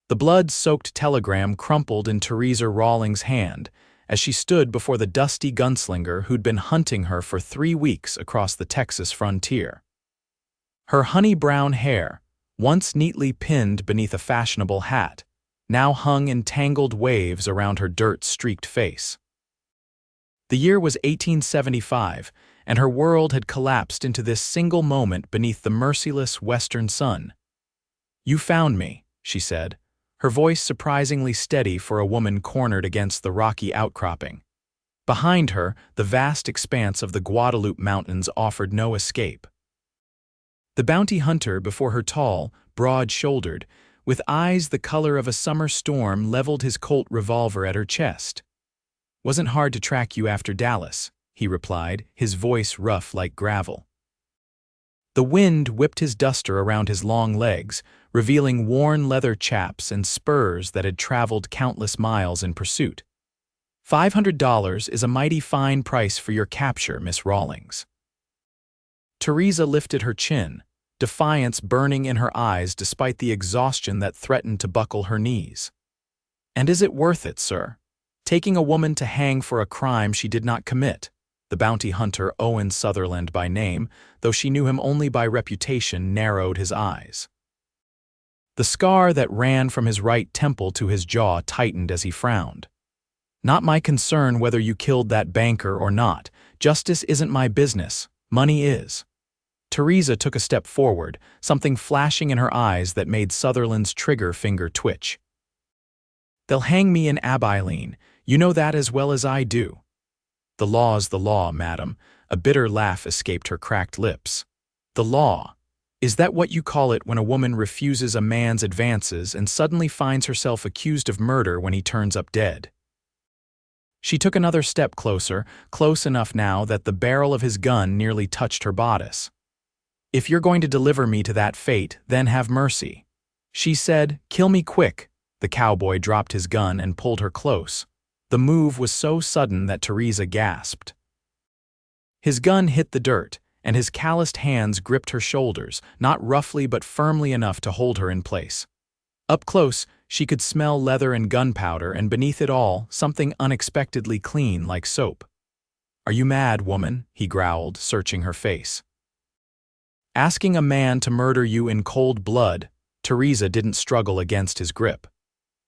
The blood-soaked telegram crumpled in Theresa Rawlings' hand as she stood before the dusty gunslinger who'd been hunting her for 3 weeks across the Texas frontier. Her honey-brown hair, once neatly pinned beneath a fashionable hat, now hung in tangled waves around her dirt-streaked face. The year was 1875, and her world had collapsed into this single moment beneath the merciless western sun. "You found me," she said, her voice surprisingly steady for a woman cornered against the rocky outcropping. Behind her, the vast expanse of the Guadalupe Mountains offered no escape. The bounty hunter before her, tall, broad-shouldered, with eyes the color of a summer storm, leveled his Colt revolver at her chest. "Wasn't hard to track you after Dallas," he replied, his voice rough like gravel. The wind whipped his duster around his long legs, revealing worn leather chaps and spurs that had traveled countless miles in pursuit. $500 is a mighty fine price for your capture, Miss Rawlings." Theresa lifted her chin, defiance burning in her eyes despite the exhaustion that threatened to buckle her knees. "And is it worth it, sir? Taking a woman to hang for a crime she did not commit," the bounty hunter, Owen Sutherland by name, though she knew him only by reputation, narrowed his eyes. The scar that ran from his right temple to his jaw tightened as he frowned. "Not my concern whether you killed that banker or not. Justice isn't my business. Money is." Theresa took a step forward, something flashing in her eyes that made Sutherland's trigger finger twitch. "They'll hang me in Abilene. You know that as well as I do." "The law's the law, madam." A bitter laugh escaped her cracked lips. "The law? Is that what you call it when a woman refuses a man's advances and suddenly finds herself accused of murder when he turns up dead?" She took another step closer, close enough now that the barrel of his gun nearly touched her bodice. "If you're going to deliver me to that fate, then have mercy." She said, "Kill me quick." The cowboy dropped his gun and pulled her close. The move was so sudden that Theresa gasped. His gun hit the dirt, and his calloused hands gripped her shoulders, not roughly but firmly enough to hold her in place. Up close, she could smell leather and gunpowder, and beneath it all, something unexpectedly clean like soap. "Are you mad, woman?" he growled, searching her face. Asking a man to murder you in cold blood, Theresa didn't struggle against his grip.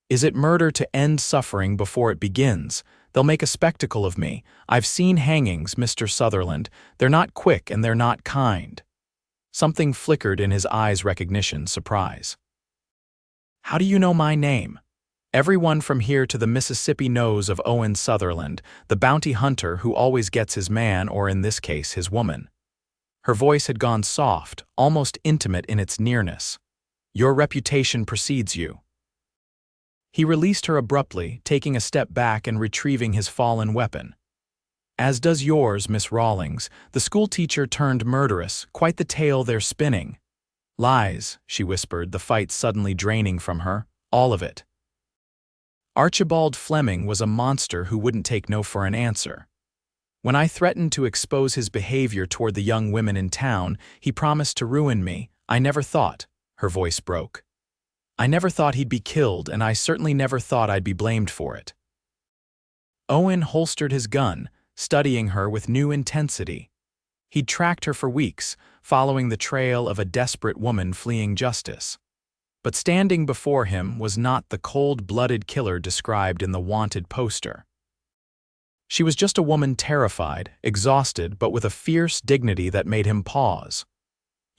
"Is it murder to end suffering before it begins? They'll make a spectacle of me. I've seen hangings, Mr. Sutherland. They're not quick and they're not kind." Something flickered in his eyes, recognition, surprise. "How do you know my name?" "Everyone from here to the Mississippi knows of Owen Sutherland, the bounty hunter who always gets his man, or in this case, his woman." Her voice had gone soft, almost intimate in its nearness. "Your reputation precedes you." He released her abruptly, taking a step back and retrieving his fallen weapon. "As does yours, Miss Rawlings. The schoolteacher turned murderess, quite the tale they're spinning." "Lies," she whispered, the fight suddenly draining from her. "All of it." Archibald Fleming was a monster who wouldn't take no for an answer. When I threatened to expose his behavior toward the young women in town, he promised to ruin me. I never thought, her voice broke. I never thought he'd be killed, and I certainly never thought I'd be blamed for it. Owen holstered his gun, studying her with new intensity. He'd tracked her for weeks, following the trail of a desperate woman fleeing justice. But standing before him was not the cold-blooded killer described in the wanted poster. She was just a woman terrified, exhausted, but with a fierce dignity that made him pause.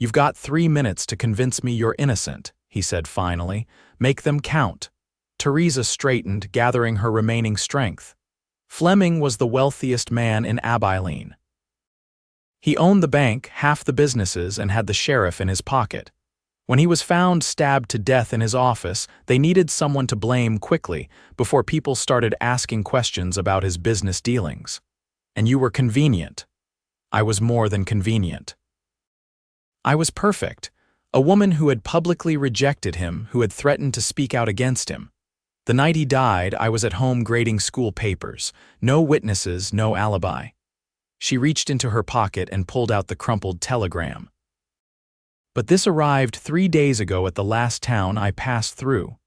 "You've got 3 minutes to convince me you're innocent," he said finally. "Make them count." Theresa straightened, gathering her remaining strength. Fleming was the wealthiest man in Abilene. He owned the bank, half the businesses, and had the sheriff in his pocket. When he was found stabbed to death in his office, they needed someone to blame quickly before people started asking questions about his business dealings. And you were convenient. I was more than convenient. I was perfect. A woman who had publicly rejected him, who had threatened to speak out against him. The night he died, I was at home grading school papers. No witnesses, no alibi. She reached into her pocket and pulled out the crumpled telegram. "But this arrived 3 days ago at the last town I passed through."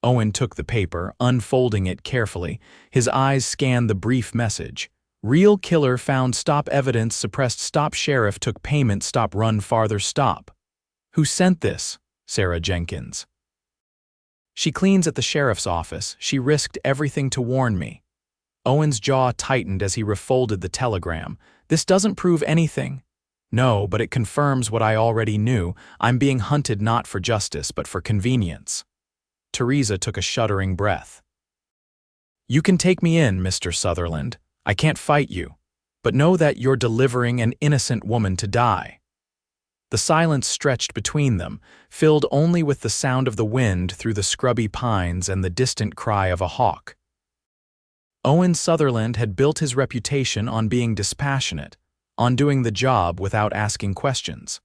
Owen took the paper, unfolding it carefully. His eyes scanned the brief message. Real killer found, stop evidence suppressed, stop sheriff took payment, stop run farther, stop. Who sent this? Sarah Jenkins. She cleans at the sheriff's office. She risked everything to warn me. Owen's jaw tightened as he refolded the telegram. This doesn't prove anything. No, but it confirms what I already knew. I'm being hunted not for justice, but for convenience. Theresa took a shuddering breath. You can take me in, Mr. Sutherland. I can't fight you. But know that you're delivering an innocent woman to die. The silence stretched between them, filled only with the sound of the wind through the scrubby pines and the distant cry of a hawk. Owen Sutherland had built his reputation on being dispassionate, on doing the job without asking questions.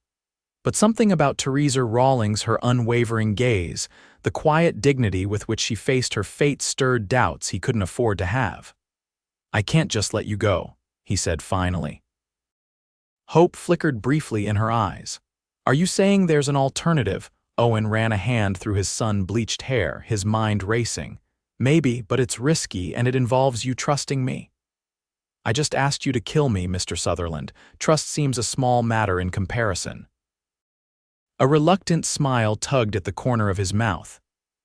But something about Theresa Rawlings, her unwavering gaze, the quiet dignity with which she faced her fate, stirred doubts he couldn't afford to have. I can't just let you go, he said finally. Hope flickered briefly in her eyes. Are you saying there's an alternative? Owen ran a hand through his sun-bleached hair, his mind racing. Maybe, but it's risky and it involves you trusting me. I just asked you to kill me, Mr. Sutherland. Trust seems a small matter in comparison. A reluctant smile tugged at the corner of his mouth.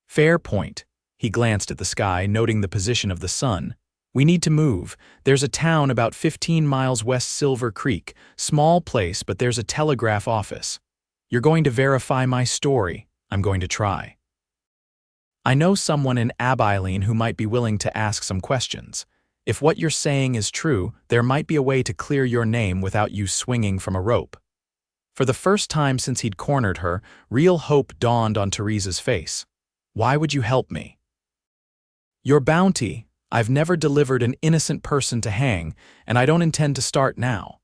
Fair point. He glanced at the sky, noting the position of the sun. We need to move. There's a town about 15 miles west, Silver Creek. Small place, but there's a telegraph office. You're going to verify my story. I'm going to try. I know someone in Abilene who might be willing to ask some questions. If what you're saying is true, there might be a way to clear your name without you swinging from a rope. For the first time since he'd cornered her, real hope dawned on Theresa's face. Why would you help me? Your bounty. I've never delivered an innocent person to hang, and I don't intend to start now.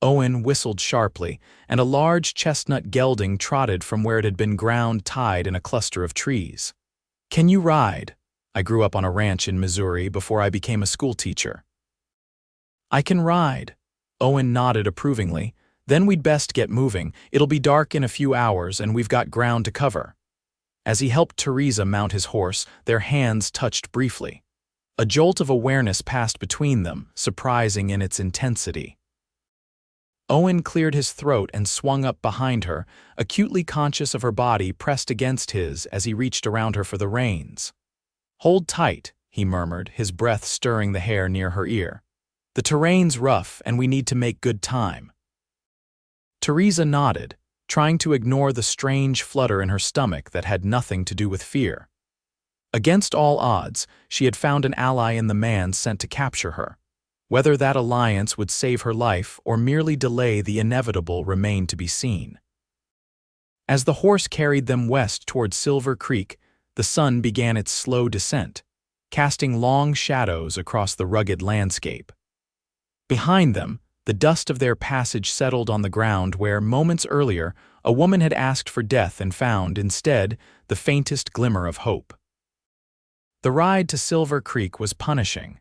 Owen whistled sharply, and a large chestnut gelding trotted from where it had been ground tied in a cluster of trees. Can you ride? I grew up on a ranch in Missouri before I became a schoolteacher. I can ride. Owen nodded approvingly. Then we'd best get moving. It'll be dark in a few hours, and we've got ground to cover. As he helped Theresa mount his horse, their hands touched briefly. A jolt of awareness passed between them, surprising in its intensity. Owen cleared his throat and swung up behind her, acutely conscious of her body pressed against his as he reached around her for the reins. Hold tight, he murmured, his breath stirring the hair near her ear. The terrain's rough and we need to make good time. Theresa nodded, trying to ignore the strange flutter in her stomach that had nothing to do with fear. Against all odds, she had found an ally in the man sent to capture her. Whether that alliance would save her life or merely delay the inevitable remained to be seen. As the horse carried them west toward Silver Creek, the sun began its slow descent, casting long shadows across the rugged landscape. Behind them, the dust of their passage settled on the ground where, moments earlier, a woman had asked for death and found, instead, the faintest glimmer of hope. The ride to Silver Creek was punishing.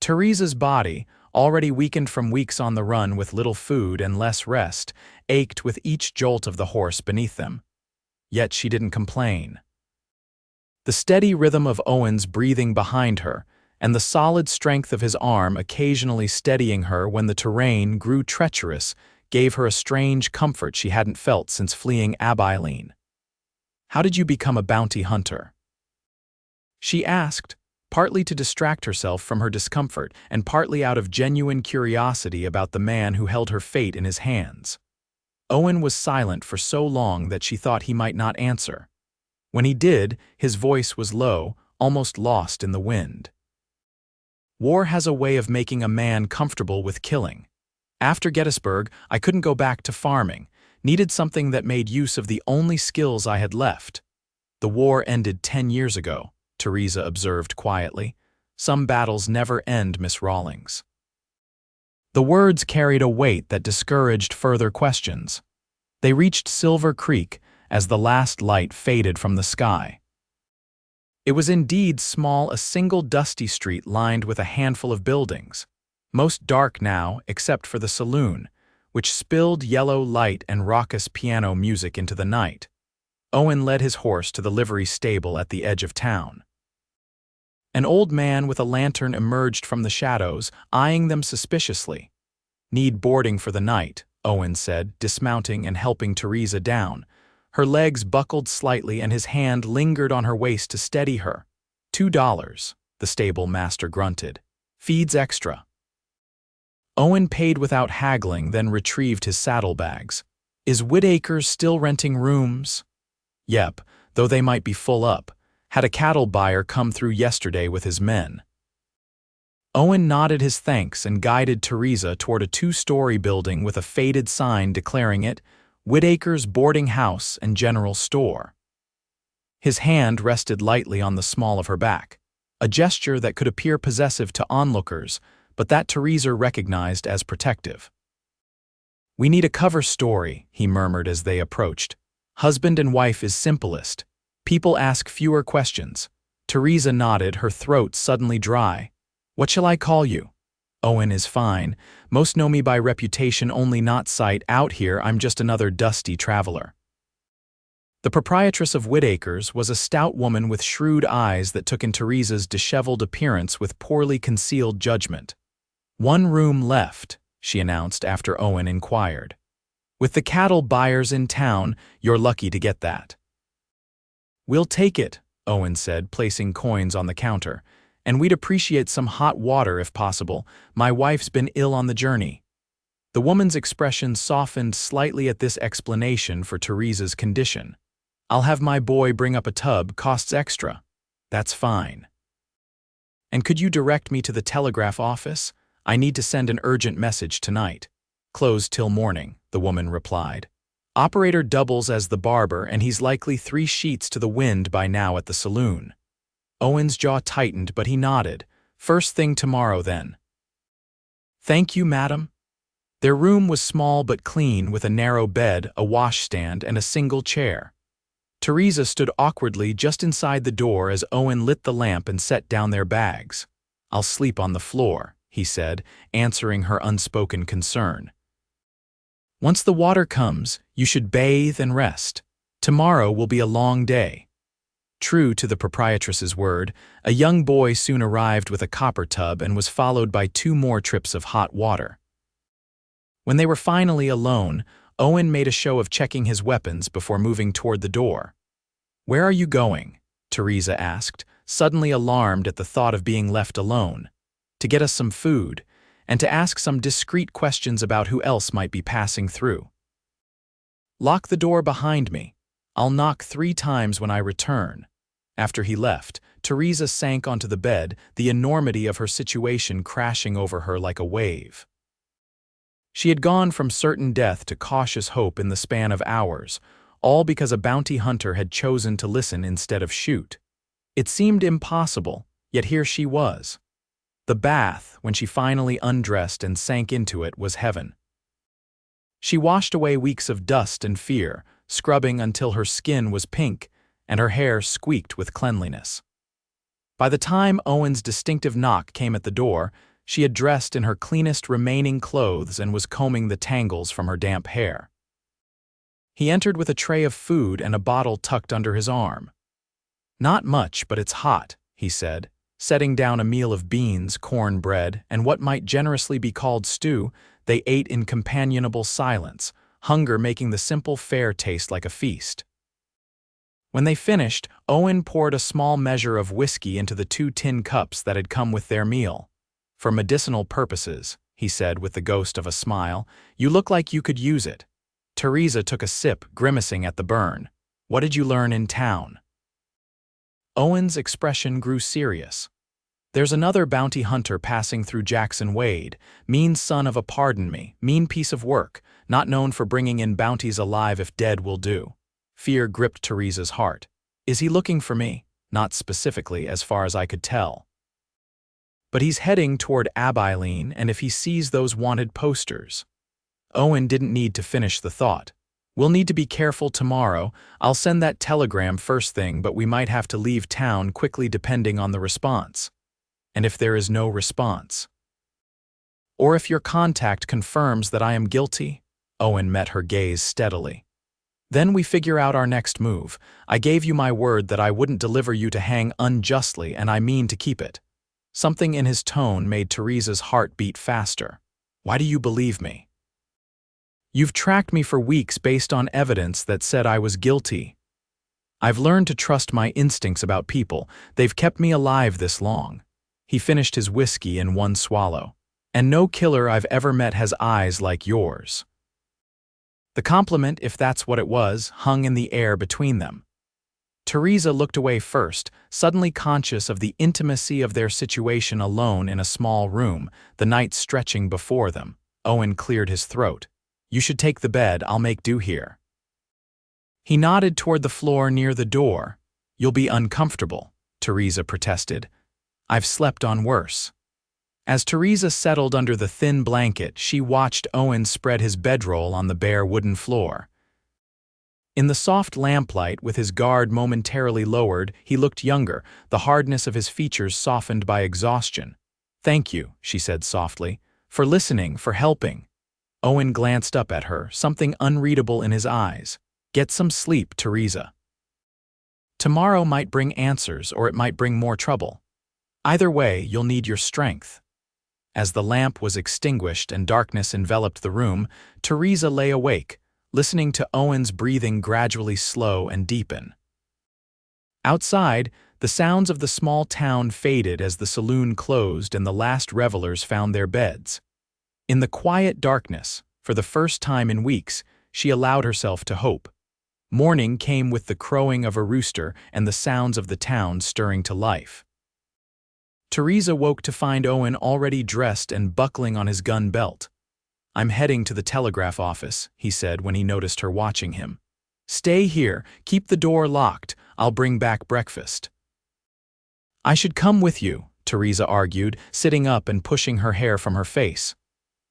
Theresa's body, already weakened from weeks on the run with little food and less rest, ached with each jolt of the horse beneath them. Yet she didn't complain. The steady rhythm of Owen's breathing behind her, and the solid strength of his arm occasionally steadying her when the terrain grew treacherous, gave her a strange comfort she hadn't felt since fleeing Abilene. How did you become a bounty hunter? She asked, partly to distract herself from her discomfort and partly out of genuine curiosity about the man who held her fate in his hands. Owen was silent for so long that she thought he might not answer. When he did, his voice was low, almost lost in the wind. War has a way of making a man comfortable with killing. After Gettysburg, I couldn't go back to farming, needed something that made use of the only skills I had left. The war ended 10 years ago. Theresa observed quietly. Some battles never end, Miss Rawlings. The words carried a weight that discouraged further questions. They reached Silver Creek as the last light faded from the sky. It was indeed small, a single dusty street lined with a handful of buildings, most dark now except for the saloon, which spilled yellow light and raucous piano music into the night. Owen led his horse to the livery stable at the edge of town. An old man with a lantern emerged from the shadows, eyeing them suspiciously. "Need boarding for the night," Owen said, dismounting and helping Theresa down. Her legs buckled slightly and his hand lingered on her waist to steady her. $2, the stable master grunted. "Feeds extra." Owen paid without haggling, then retrieved his saddlebags. "Is Whitaker's still renting rooms?" "Yep, though they might be full up. Had a cattle buyer come through yesterday with his men." Owen nodded his thanks and guided Theresa toward a two-story building with a faded sign declaring it Whitaker's Boarding House and General Store. His hand rested lightly on the small of her back, a gesture that could appear possessive to onlookers, but that Theresa recognized as protective. "We need a cover story," he murmured as they approached. "Husband and wife is simplest. People ask fewer questions." Theresa nodded, her throat suddenly dry. "What shall I call you?" "Owen is fine. Most know me by reputation, only not sight. Out here, I'm just another dusty traveler." The proprietress of Whitaker's was a stout woman with shrewd eyes that took in Theresa's disheveled appearance with poorly concealed judgment. "One room left," she announced after Owen inquired. "With the cattle buyers in town, you're lucky to get that." "We'll take it," Owen said, placing coins on the counter. "And we'd appreciate some hot water if possible. My wife's been ill on the journey." The woman's expression softened slightly at this explanation for Theresa's condition. "I'll have my boy bring up a tub, costs extra." "That's fine." "And could you direct me to the telegraph office? I need to send an urgent message tonight." "Closed till morning," the woman replied. "Operator doubles as the barber, and he's likely 3 sheets to the wind by now at the saloon." Owen's jaw tightened, but he nodded. "First thing tomorrow, then." "Thank you, madam." Their room was small but clean, with a narrow bed, a washstand, and a single chair. Theresa stood awkwardly just inside the door as Owen lit the lamp and set down their bags. "I'll sleep on the floor," he said, answering her unspoken concern. "Once the water comes, you should bathe and rest. Tomorrow will be a long day." True to the proprietress's word, a young boy soon arrived with a copper tub and was followed by 2 more trips of hot water. When they were finally alone, Owen made a show of checking his weapons before moving toward the door. "Where are you going?" Theresa asked, suddenly alarmed at the thought of being left alone. "To get us some food, and to ask some discreet questions about who else might be passing through." "Lock the door behind me. I'll knock 3 times when I return." After he left, Theresa sank onto the bed, the enormity of her situation crashing over her like a wave. She had gone from certain death to cautious hope in the span of hours, all because a bounty hunter had chosen to listen instead of shoot. It seemed impossible, yet here she was. The bath, when she finally undressed and sank into it, was heaven. She washed away weeks of dust and fear, scrubbing until her skin was pink and her hair squeaked with cleanliness. By the time Owen's distinctive knock came at the door, she had dressed in her cleanest remaining clothes and was combing the tangles from her damp hair. He entered with a tray of food and a bottle tucked under his arm. "Not much, but it's hot," he said, setting down a meal of beans, cornbread, and what might generously be called stew. They ate in companionable silence, hunger making the simple fare taste like a feast. When they finished, Owen poured a small measure of whiskey into the 2 tin cups that had come with their meal. "For medicinal purposes," he said with the ghost of a smile. "You look like you could use it." Theresa took a sip, grimacing at the burn. "What did you learn in town?" Owen's expression grew serious. "There's another bounty hunter passing through Jackson Wade, mean son of a pardon me, mean piece of work, not known for bringing in bounties alive if dead will do." Fear gripped Theresa's heart. "Is he looking for me?" "Not specifically, as far as I could tell. But he's heading toward Abilene, and if he sees those wanted posters." Owen didn't need to finish the thought. "We'll need to be careful tomorrow. I'll send that telegram first thing, but we might have to leave town quickly depending on the response." "And if there is no response?" "Or if your contact confirms that I am guilty?" Owen met her gaze steadily. Then we figure out our next move. I gave you my word that I wouldn't deliver you to hang unjustly, and I mean to keep it." Something in his tone made Theresa's heart beat faster. "Why do you believe me?" "You've tracked me for weeks based on evidence that said I was guilty. I've learned to trust my instincts about people. They've kept me alive this long." He finished his whiskey in one swallow. "And no killer I've ever met has eyes like yours." The compliment, if that's what it was, hung in the air between them. Theresa looked away first, suddenly conscious of the intimacy of their situation alone in a small room, the night stretching before them. Owen cleared his throat. "You should take the bed, I'll make do here." He nodded toward the floor near the door. "You'll be uncomfortable," Theresa protested. "I've slept on worse." As Theresa settled under the thin blanket, she watched Owen spread his bedroll on the bare wooden floor. In the soft lamplight, with his guard momentarily lowered, he looked younger, the hardness of his features softened by exhaustion. "Thank you," she said softly, "for listening, for helping." Owen glanced up at her, something unreadable in his eyes. "Get some sleep, Theresa. Tomorrow might bring answers, or it might bring more trouble. Either way, you'll need your strength." As the lamp was extinguished and darkness enveloped the room, Theresa lay awake, listening to Owen's breathing gradually slow and deepen. Outside, the sounds of the small town faded as the saloon closed and the last revelers found their beds. In the quiet darkness, for the first time in weeks, she allowed herself to hope. Morning came with the crowing of a rooster and the sounds of the town stirring to life. Theresa woke to find Owen already dressed and buckling on his gun belt. "I'm heading to the telegraph office," he said when he noticed her watching him. "Stay here, keep the door locked, I'll bring back breakfast." "I should come with you," Theresa argued, sitting up and pushing her hair from her face.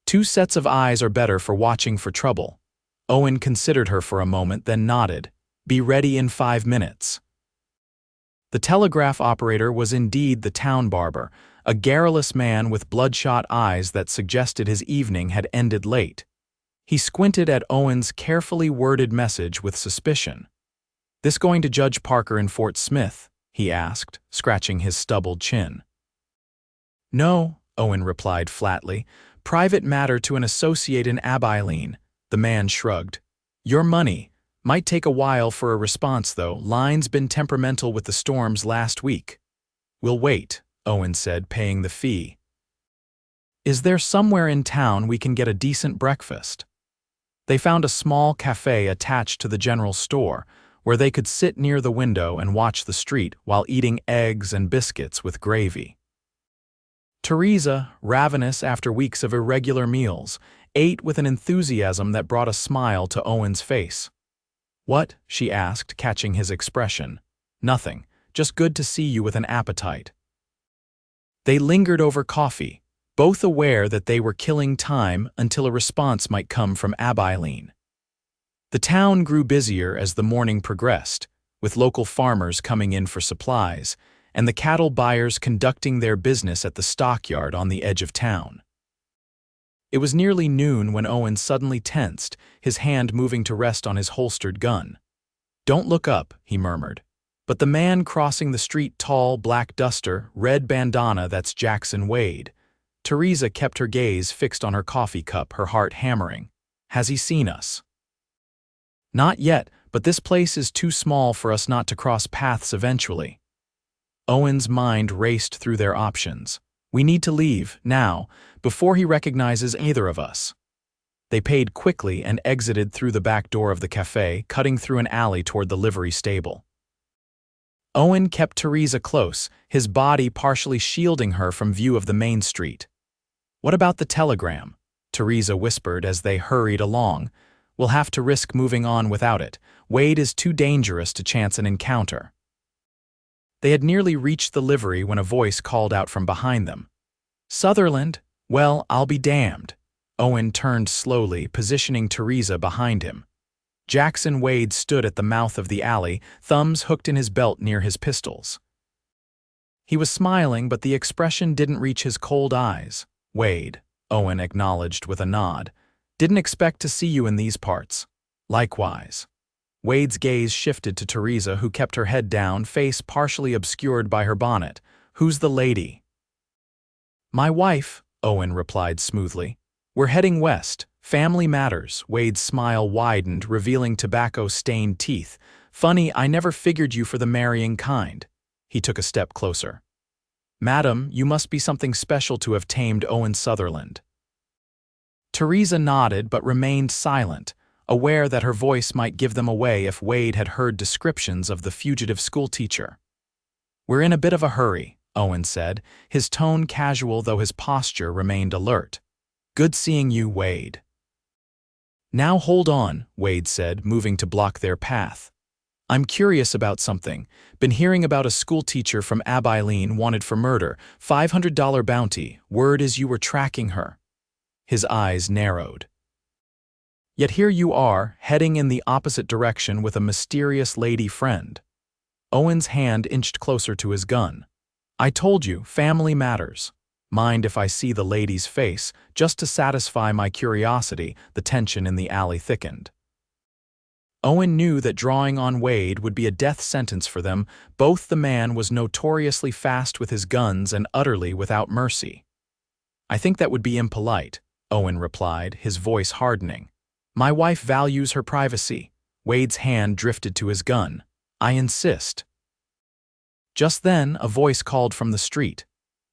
"Two sets of eyes are better for watching for trouble." Owen considered her for a moment, then nodded. "Be ready in 5 minutes." The telegraph operator was indeed the town barber, a garrulous man with bloodshot eyes that suggested his evening had ended late. He squinted at Owen's carefully worded message with suspicion. "This going to Judge Parker in Fort Smith?" he asked, scratching his stubbled chin. "No," Owen replied flatly. "Private matter to an associate in Abilene." The man shrugged. "Your money. Might take a while for a response, though. Line's been temperamental with the storms last week." "We'll wait," Owen said, paying the fee. "Is there somewhere in town we can get a decent breakfast?" They found a small cafe attached to the general store, where they could sit near the window and watch the street while eating eggs and biscuits with gravy. Theresa, ravenous after weeks of irregular meals, ate with an enthusiasm that brought a smile to Owen's face. "What?" she asked, catching his expression. "Nothing. Just good to see you with an appetite." They lingered over coffee, both aware that they were killing time until a response might come from Abilene. The town grew busier as the morning progressed, with local farmers coming in for supplies, and the cattle buyers conducting their business at the stockyard on the edge of town. It was nearly noon when Owen suddenly tensed, his hand moving to rest on his holstered gun. "Don't look up," he murmured. But the man crossing the street, tall, black duster, red bandana, that's Jackson Wade. Theresa kept her gaze fixed on her coffee cup, her heart hammering. "Has he seen us?" "Not yet, but this place is too small for us not to cross paths eventually." Owen's mind raced through their options. "We need to leave, now, before he recognizes either of us." They paid quickly and exited through the back door of the cafe, cutting through an alley toward the livery stable. Owen kept Theresa close, his body partially shielding her from view of the main street. "What about the telegram?" Theresa whispered as they hurried along. "We'll have to risk moving on without it. Wade is too dangerous to chance an encounter." They had nearly reached the livery when a voice called out from behind them. "Sutherland? Well, I'll be damned." Owen turned slowly, positioning Theresa behind him. Jackson Wade stood at the mouth of the alley, thumbs hooked in his belt near his pistols. He was smiling, but the expression didn't reach his cold eyes. "Wade," Owen acknowledged with a nod. "Didn't expect to see you in these parts." "Likewise." Wade's gaze shifted to Theresa, who kept her head down, face partially obscured by her bonnet. "Who's the lady?" "My wife," Owen replied smoothly. "We're heading west. Family matters." Wade's smile widened, revealing tobacco-stained teeth. "Funny, I never figured you for the marrying kind." He took a step closer. "Madam, you must be something special to have tamed Owen Sutherland." Theresa nodded but remained silent, aware that her voice might give them away if Wade had heard descriptions of the fugitive schoolteacher. "We're in a bit of a hurry," Owen said, his tone casual though his posture remained alert. "Good seeing you, Wade." "Now hold on," Wade said, moving to block their path. "I'm curious about something. Been hearing about a schoolteacher from Abilene wanted for murder, $500 bounty. Word is you were tracking her." His eyes narrowed. "Yet here you are, heading in the opposite direction with a mysterious lady friend." Owen's hand inched closer to his gun. "I told you, family matters. Mind if I see the lady's face, just to satisfy my curiosity." The tension in the alley thickened. Owen knew that drawing on Wade would be a death sentence for them. Both the man was notoriously fast with his guns and utterly without mercy. "I think that would be impolite," Owen replied, his voice hardening. "My wife values her privacy." Wade's hand drifted to his gun. "I insist." Just then, a voice called from the street.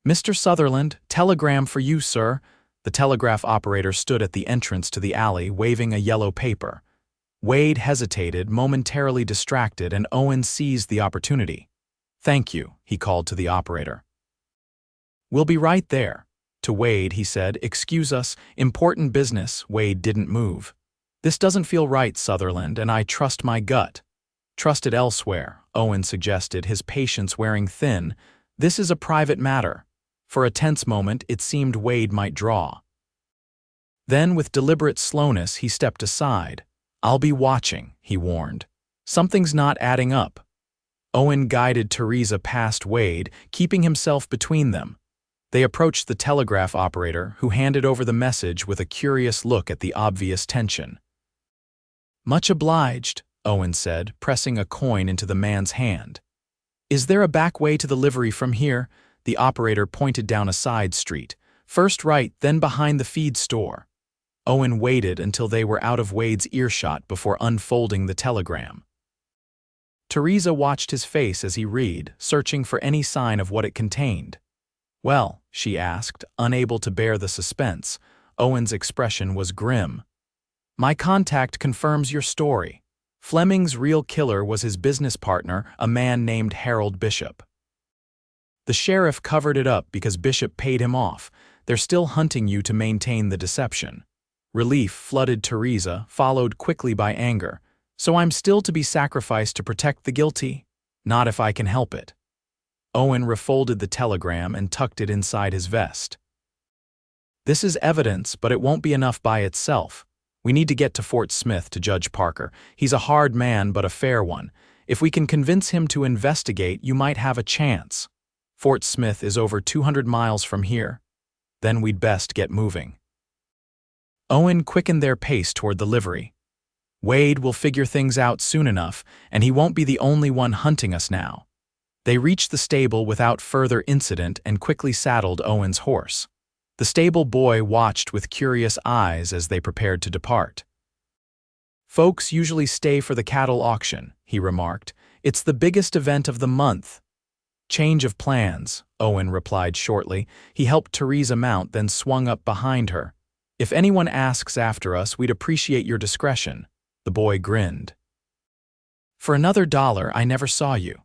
"Mr. Sutherland, telegram for you, sir." The telegraph operator stood at the entrance to the alley, waving a yellow paper. Wade hesitated, momentarily distracted, and Owen seized the opportunity. "Thank you," he called to the operator. "We'll be right there." To Wade, he said, "Excuse us, important business." Wade didn't move. "This doesn't feel right, Sutherland, and I trust my gut." "Trust it elsewhere," Owen suggested, his patience wearing thin. "This is a private matter." For a tense moment, it seemed Wade might draw. Then, with deliberate slowness, he stepped aside. "I'll be watching," he warned. "Something's not adding up." Owen guided Theresa past Wade, keeping himself between them. They approached the telegraph operator, who handed over the message with a curious look at the obvious tension. "Much obliged," Owen said, pressing a coin into the man's hand. "Is there a back way to the livery from here?" The operator pointed down a side street. "First right, then behind the feed store." Owen waited until they were out of Wade's earshot before unfolding the telegram. Theresa watched his face as he read, searching for any sign of what it contained. "Well," she asked, unable to bear the suspense. Owen's expression was grim. "My contact confirms your story. Fleming's real killer was his business partner, a man named Harold Bishop. The sheriff covered it up because Bishop paid him off. They're still hunting you to maintain the deception." Relief flooded Theresa, followed quickly by anger. "So I'm still to be sacrificed to protect the guilty? Not if I can help it." Owen refolded the telegram and tucked it inside his vest. "This is evidence, but it won't be enough by itself. We need to get to Fort Smith to Judge Parker. He's a hard man, but a fair one. If we can convince him to investigate, you might have a chance. Fort Smith is over 200 miles from here. Then we'd best get moving." Owen quickened their pace toward the livery. "Wade will figure things out soon enough, and he won't be the only one hunting us now." They reached the stable without further incident and quickly saddled Owen's horse. The stable boy watched with curious eyes as they prepared to depart. "Folks usually stay for the cattle auction," he remarked. "It's the biggest event of the month." "Change of plans," Owen replied shortly. He helped Theresa mount, then swung up behind her. "If anyone asks after us, we'd appreciate your discretion." The boy grinned. "For another $1, I never saw you."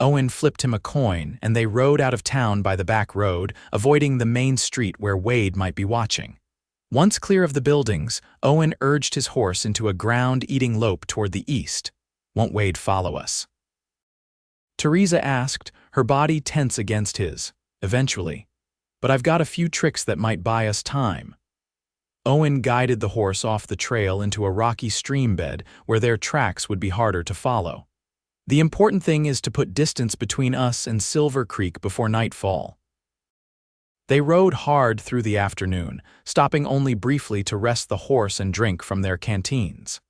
Owen flipped him a coin, and they rode out of town by the back road, avoiding the main street where Wade might be watching. Once clear of the buildings, Owen urged his horse into a ground-eating lope toward the east. "Won't Wade follow us?" Theresa asked, her body tense against his. "Eventually. But I've got a few tricks that might buy us time." Owen guided the horse off the trail into a rocky stream bed where their tracks would be harder to follow. "The important thing is to put distance between us and Silver Creek before nightfall." They rode hard through the afternoon, stopping only briefly to rest the horse and drink from their canteens.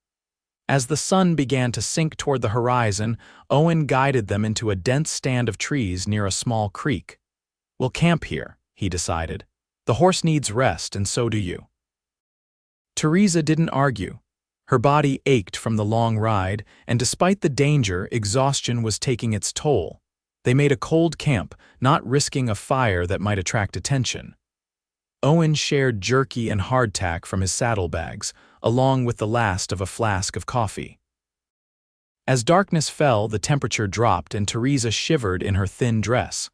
As the sun began to sink toward the horizon, Owen guided them into a dense stand of trees near a small creek. "We'll camp here," he decided. "The horse needs rest, and so do you." Theresa didn't argue. Her body ached from the long ride, and despite the danger, exhaustion was taking its toll. They made a cold camp, not risking a fire that might attract attention. Owen shared jerky and hardtack from his saddlebags, along with the last of a flask of coffee. As darkness fell, the temperature dropped and Theresa shivered in her thin dress.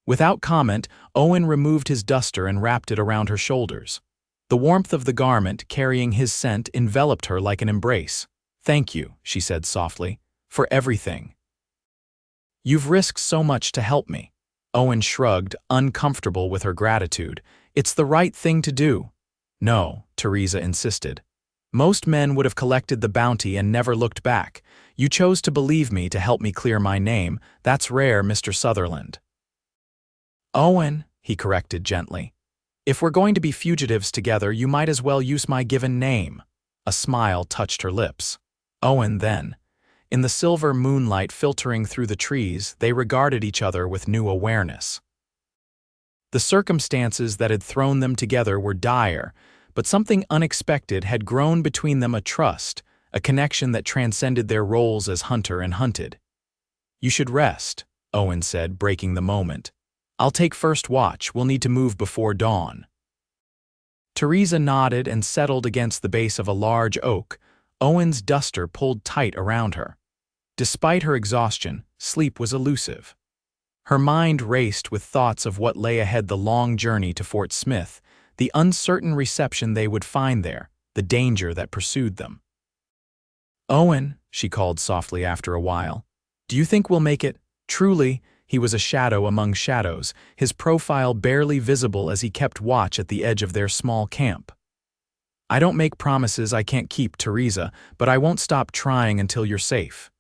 Without comment, Owen removed his duster and wrapped it around her shoulders. The warmth of the garment, carrying his scent, enveloped her like an embrace. "Thank you," she said softly, "for everything. You've risked so much to help me." Owen shrugged, uncomfortable with her gratitude. "It's the right thing to do." "No," Theresa insisted. "Most men would have collected the bounty and never looked back. You chose to believe me to help me clear my name. That's rare, Mr. Sutherland." "Owen," he corrected gently. "If we're going to be fugitives together, you might as well use my given name." A smile touched her lips. Owen then. In the silver moonlight filtering through the trees, they regarded each other with new awareness. The circumstances that had thrown them together were dire, but something unexpected had grown between them, a trust, a connection that transcended their roles as hunter and hunted. "You should rest," Owen said, breaking the moment. "I'll take first watch. We'll need to move before dawn." Theresa nodded and settled against the base of a large oak, Owen's duster pulled tight around her. Despite her exhaustion, sleep was elusive. Her mind raced with thoughts of what lay ahead: the long journey to Fort Smith, the uncertain reception they would find there, the danger that pursued them. "Owen," she called softly after a while, "do you think we'll make it?" Truly, he was a shadow among shadows, his profile barely visible as he kept watch at the edge of their small camp. "I don't make promises I can't keep, Theresa, but I won't stop trying until you're safe."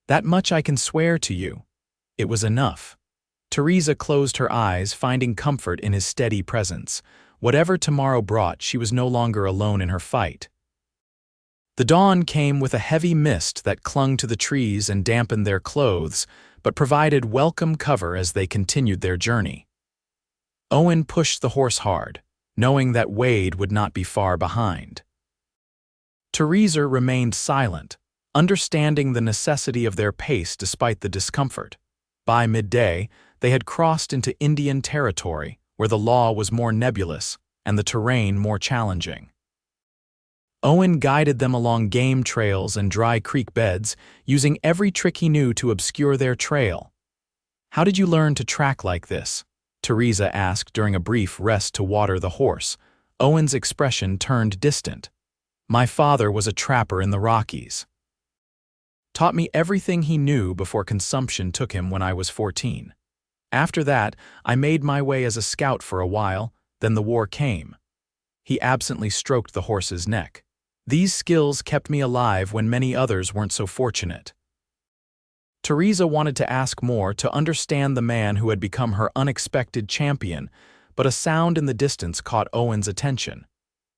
"That much I can swear to you." It was enough. Theresa closed her eyes, finding comfort in his steady presence. Whatever tomorrow brought, she was no longer alone in her fight. The dawn came with a heavy mist that clung to the trees and dampened their clothes, but provided welcome cover as they continued their journey. Owen pushed the horse hard, knowing that Wade would not be far behind. Theresa remained silent, understanding the necessity of their pace despite the discomfort. By midday, they had crossed into Indian territory, where the law was more nebulous and the terrain more challenging. Owen guided them along game trails and dry creek beds, using every trick he knew to obscure their trail. "How did you learn to track like this?" Theresa asked during a brief rest to water the horse. Owen's expression turned distant. "My father was a trapper in the Rockies. Taught me everything he knew before consumption took him when I was 14. After that, I made my way as a scout for a while, then the war came." He absently stroked the horse's neck. "These skills kept me alive when many others weren't so fortunate." Theresa wanted to ask more, to understand the man who had become her unexpected champion, but a sound in the distance caught Owen's attention.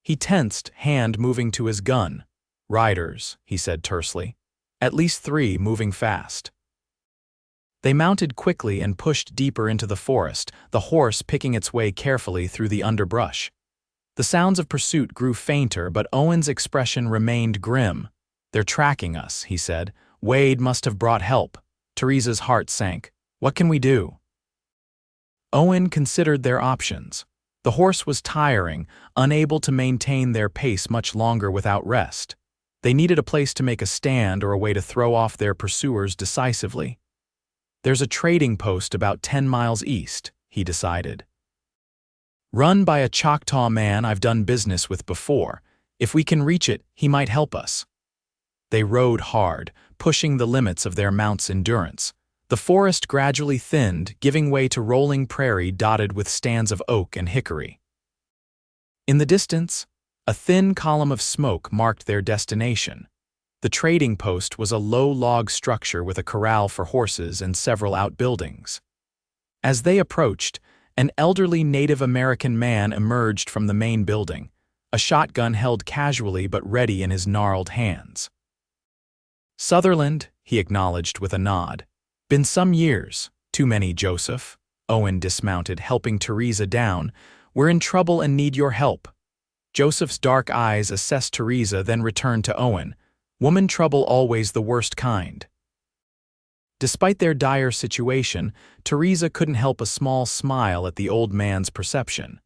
He tensed, hand moving to his gun. "Riders," he said tersely. "At least 3, moving fast." They mounted quickly and pushed deeper into the forest, the horse picking its way carefully through the underbrush. The sounds of pursuit grew fainter, but Owen's expression remained grim. "They're tracking us," he said. "Wade must have brought help." Theresa's heart sank. "What can we do?" Owen considered their options. The horse was tiring, unable to maintain their pace much longer without rest. They needed a place to make a stand or a way to throw off their pursuers decisively. "There's a trading post about 10 miles east," he decided. "Run by a Choctaw man I've done business with before. If we can reach it, he might help us." They rode hard, pushing the limits of their mount's endurance. The forest gradually thinned, giving way to rolling prairie dotted with stands of oak and hickory. In the distance, a thin column of smoke marked their destination. The trading post was a low log structure with a corral for horses and several outbuildings. As they approached, an elderly Native American man emerged from the main building, a shotgun held casually but ready in his gnarled hands. "Sutherland," he acknowledged with a nod. "Been some years. Too many, Joseph." Owen dismounted, helping Theresa down. "We're in trouble and need your help." Joseph's dark eyes assessed Theresa, then returned to Owen. "Woman trouble always the worst kind." Despite their dire situation, Theresa couldn't help a small smile at the old man's perception.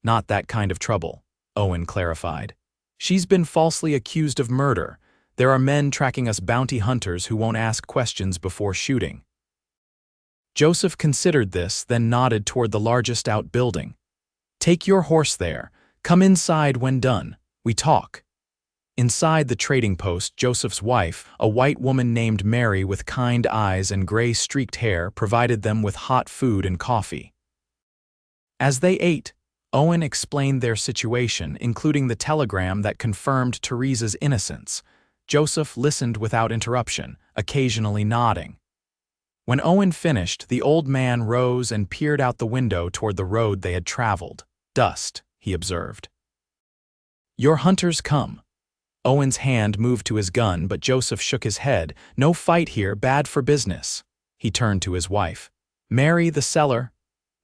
"Not that kind of trouble," Owen clarified. "She's been falsely accused of murder. There are men tracking us bounty hunters who won't ask questions before shooting." Joseph considered this, then nodded toward the largest outbuilding. "Take your horse there. Come inside when done. We talk." Inside the trading post, Joseph's wife, a white woman named Mary with kind eyes and gray-streaked hair, provided them with hot food and coffee. As they ate, Owen explained their situation, including the telegram that confirmed Theresa's innocence. Joseph listened without interruption, occasionally nodding. When Owen finished, the old man rose and peered out the window toward the road they had traveled. "Dust," he observed. "Your hunters come." Owen's hand moved to his gun, but Joseph shook his head. "No fight here, bad for business." He turned to his wife. "Mary, the cellar."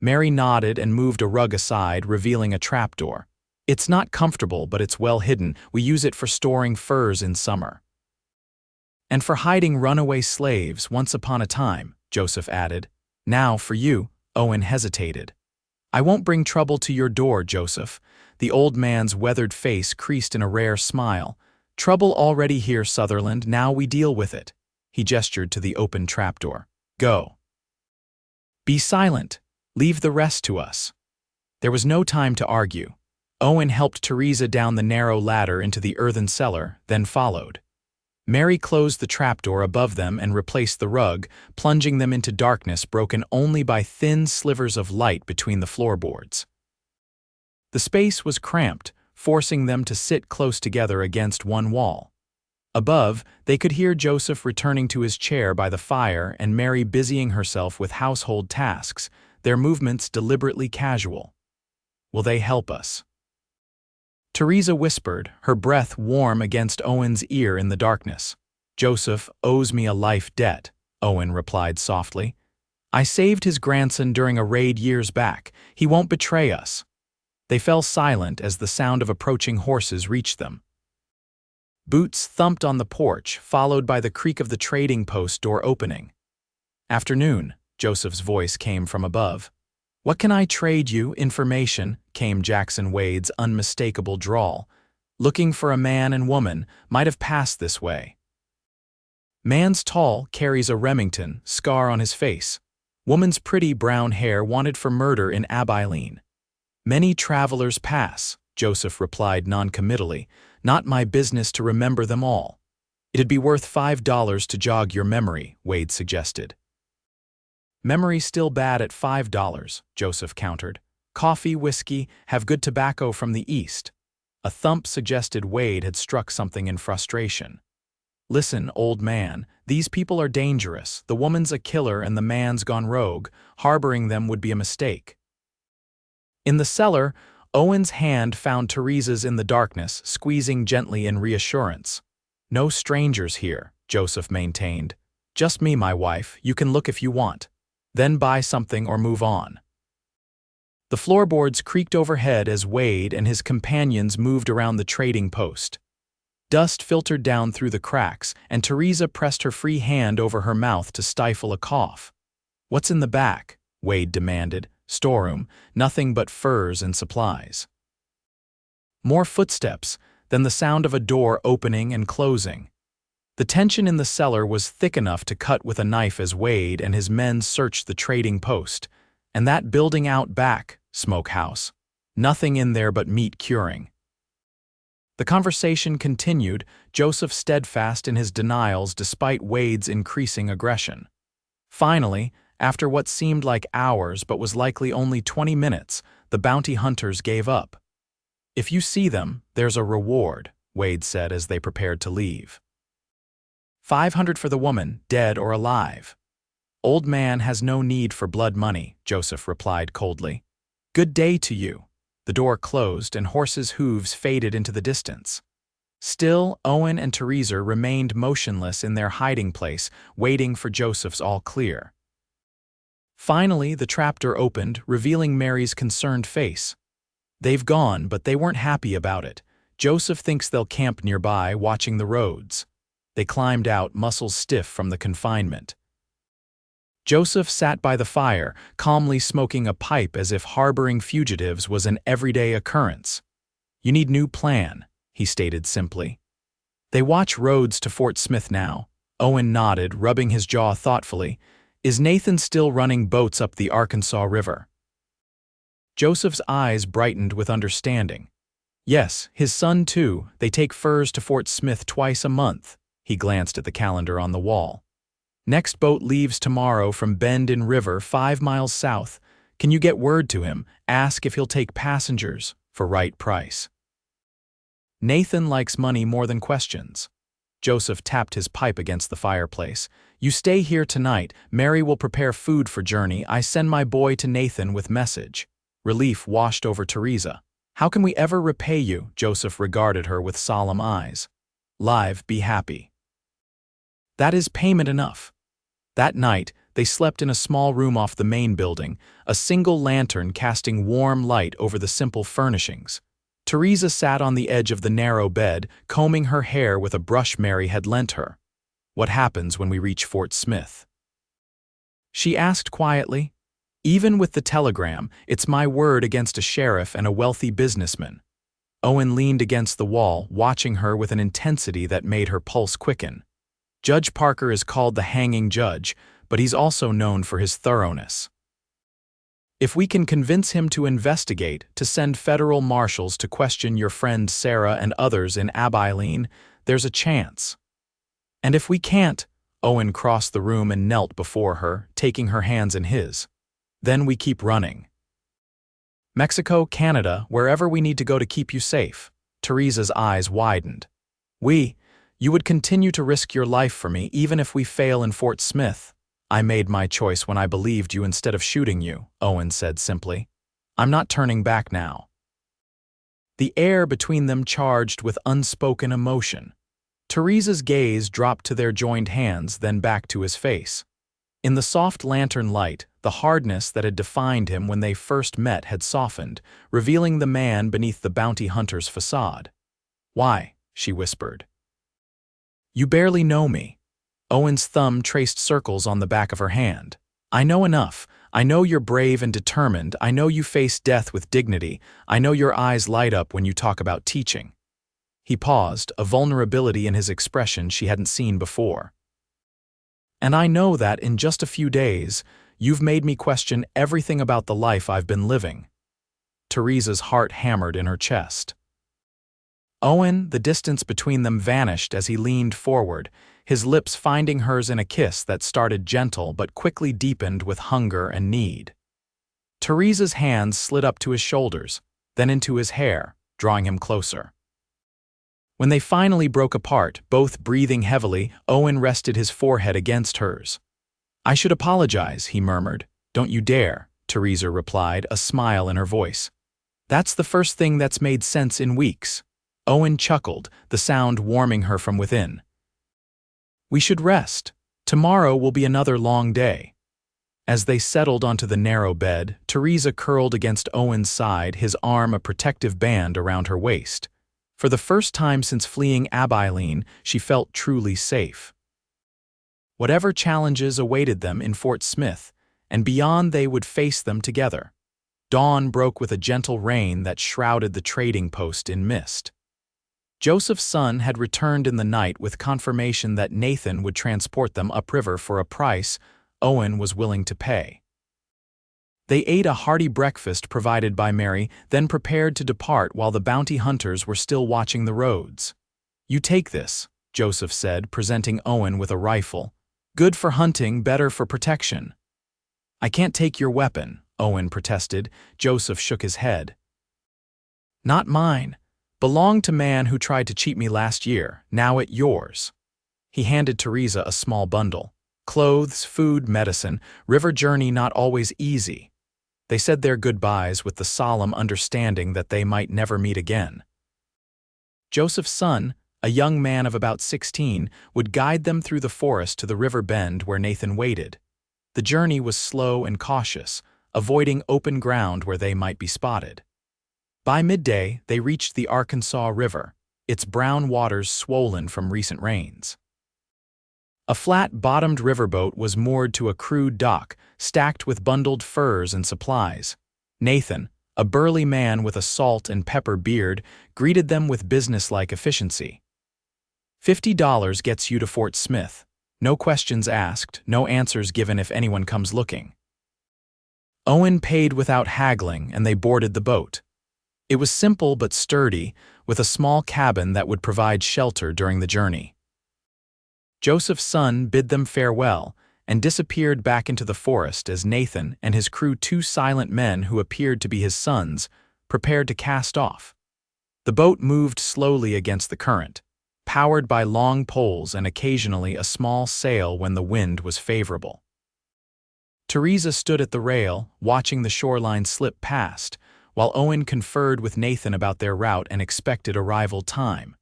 Mary nodded and moved a rug aside, revealing a trapdoor. "It's not comfortable, but it's well hidden. We use it for storing furs in summer." "And for hiding runaway slaves once upon a time," Joseph added. "Now for you." Owen hesitated. "I won't bring trouble to your door, Joseph." The old man's weathered face creased in a rare smile. "Trouble already here, Sutherland. Now we deal with it." He gestured to the open trapdoor. "Go." "Be silent. Leave the rest to us." There was no time to argue. Owen helped Theresa down the narrow ladder into the earthen cellar, then followed. Mary closed the trapdoor above them and replaced the rug, plunging them into darkness broken only by thin slivers of light between the floorboards. The space was cramped, forcing them to sit close together against one wall. Above, they could hear Joseph returning to his chair by the fire and Mary busying herself with household tasks, their movements deliberately casual. "Will they help us?" Theresa whispered, her breath warm against Owen's ear in the darkness. "Joseph owes me a life debt," Owen replied softly. "I saved his grandson during a raid years back. He won't betray us." They fell silent as the sound of approaching horses reached them. Boots thumped on the porch, followed by the creak of the trading post door opening. "Afternoon," Joseph's voice came from above. "What can I trade you? Information," came Jackson Wade's unmistakable drawl. "Looking for a man and woman, might have passed this way." "Man's tall, carries a Remington, scar on his face. Woman's pretty brown hair, wanted for murder in Abilene." "Many travelers pass," Joseph replied noncommittally. "Not my business to remember them all." "It'd be worth $5 to jog your memory," Wade suggested. "Memory still bad at $5, Joseph countered. "Coffee, whiskey, have good tobacco from the East." A thump suggested Wade had struck something in frustration. "Listen, old man, these people are dangerous. The woman's a killer and the man's gone rogue. Harboring them would be a mistake." In the cellar, Owen's hand found Theresa's in the darkness, squeezing gently in reassurance. "No strangers here," Joseph maintained. "Just me, my wife. You can look if you want. Then buy something or move on." The floorboards creaked overhead as Wade and his companions moved around the trading post. Dust filtered down through the cracks, and Theresa pressed her free hand over her mouth to stifle a cough. "What's in the back?" Wade demanded. "Storeroom, nothing but furs and supplies." More footsteps, then the sound of a door opening and closing. The tension in the cellar was thick enough to cut with a knife as Wade and his men searched the trading post. And that building out back, smokehouse. Nothing in there but meat curing. The conversation continued, Joseph steadfast in his denials despite Wade's increasing aggression. Finally, after what seemed like hours but was likely only 20 minutes, the bounty hunters gave up. "If you see them, there's a reward," Wade said as they prepared to leave. "500 for the woman, dead or alive." "Old man has no need for blood money," Joseph replied coldly. "Good day to you." The door closed and horses' hooves faded into the distance. Still, Owen and Theresa remained motionless in their hiding place, waiting for Joseph's all clear. Finally, the trapdoor opened, revealing Mary's concerned face. They've gone, but they weren't happy about it. Joseph thinks they'll camp nearby, watching the roads. They climbed out, muscles stiff from the confinement. Joseph sat by the fire, calmly smoking a pipe as if harboring fugitives was an everyday occurrence. "You need new plan," he stated simply. "They watch roads to Fort Smith now." Owen nodded, rubbing his jaw thoughtfully. "Is Nathan still running boats up the Arkansas River?" Joseph's eyes brightened with understanding. "Yes, his son too. They take furs to Fort Smith twice a month." He glanced at the calendar on the wall. "Next boat leaves tomorrow from Bend in River, 5 miles south. Can you get word to him? Ask if he'll take passengers for right price." Nathan likes money more than questions. Joseph tapped his pipe against the fireplace. "You stay here tonight. Mary will prepare food for journey. I send my boy to Nathan with message." Relief washed over Theresa. "How can we ever repay you?" Joseph regarded her with solemn eyes. "Live, be happy. That is payment enough." That night, they slept in a small room off the main building, a single lantern casting warm light over the simple furnishings. Theresa sat on the edge of the narrow bed, combing her hair with a brush Mary had lent her. "What happens when we reach Fort Smith?" she asked quietly. "Even with the telegram, it's my word against a sheriff and a wealthy businessman." Owen leaned against the wall, watching her with an intensity that made her pulse quicken. "Judge Parker is called the hanging judge, but he's also known for his thoroughness. If we can convince him to investigate, to send federal marshals to question your friend Sarah and others in Abilene, there's a chance. And if we can't," Owen crossed the room and knelt before her, taking her hands in his, "then we keep running. Mexico, Canada, wherever we need to go to keep you safe." Theresa's eyes widened. You would continue to risk your life for me even if we fail in Fort Smith." "I made my choice when I believed you instead of shooting you," Owen said simply. "I'm not turning back now." The air between them charged with unspoken emotion. Theresa's gaze dropped to their joined hands, then back to his face. In the soft lantern light, the hardness that had defined him when they first met had softened, revealing the man beneath the bounty hunter's facade. "Why?" she whispered. "You barely know me." Owen's thumb traced circles on the back of her hand. "I know enough. I know you're brave and determined. I know you face death with dignity. I know your eyes light up when you talk about teaching." He paused, a vulnerability in his expression she hadn't seen before. "And I know that in just a few days, you've made me question everything about the life I've been living." Theresa's heart hammered in her chest. Owen, the distance between them vanished as he leaned forward, his lips finding hers in a kiss that started gentle but quickly deepened with hunger and need. Theresa's hands slid up to his shoulders, then into his hair, drawing him closer. When they finally broke apart, both breathing heavily, Owen rested his forehead against hers. "I should apologize," he murmured. "Don't you dare," Theresa replied, a smile in her voice. "That's the first thing that's made sense in weeks." Owen chuckled, the sound warming her from within. "We should rest. Tomorrow will be another long day." As they settled onto the narrow bed, Theresa curled against Owen's side, his arm a protective band around her waist. For the first time since fleeing Abilene, she felt truly safe. Whatever challenges awaited them in Fort Smith, and beyond, they would face them together. Dawn broke with a gentle rain that shrouded the trading post in mist. Joseph's son had returned in the night with confirmation that Nathan would transport them upriver for a price Owen was willing to pay. They ate a hearty breakfast provided by Mary, then prepared to depart while the bounty hunters were still watching the roads. "You take this," Joseph said, presenting Owen with a rifle. "Good for hunting, better for protection." "I can't take your weapon," Owen protested. Joseph shook his head. "Not mine. Belonged to man who tried to cheat me last year, now it's yours." He handed Theresa a small bundle. "Clothes, food, medicine, river journey not always easy." They said their goodbyes with the solemn understanding that they might never meet again. Joseph's son, a young man of about 16, would guide them through the forest to the river bend where Nathan waited. The journey was slow and cautious, avoiding open ground where they might be spotted. By midday, they reached the Arkansas River, its brown waters swollen from recent rains. A flat-bottomed riverboat was moored to a crude dock, stacked with bundled furs and supplies. Nathan, a burly man with a salt and pepper beard, greeted them with businesslike efficiency. $50 gets you to Fort Smith. No questions asked, no answers given if anyone comes looking. Owen paid without haggling, and they boarded the boat. It was simple but sturdy, with a small cabin that would provide shelter during the journey. Joseph's son bid them farewell and disappeared back into the forest as Nathan and his crew, two silent men who appeared to be his sons, prepared to cast off. The boat moved slowly against the current, powered by long poles and occasionally a small sail when the wind was favorable. Theresa stood at the rail, watching the shoreline slip past, while Owen conferred with Nathan about their route and expected arrival time.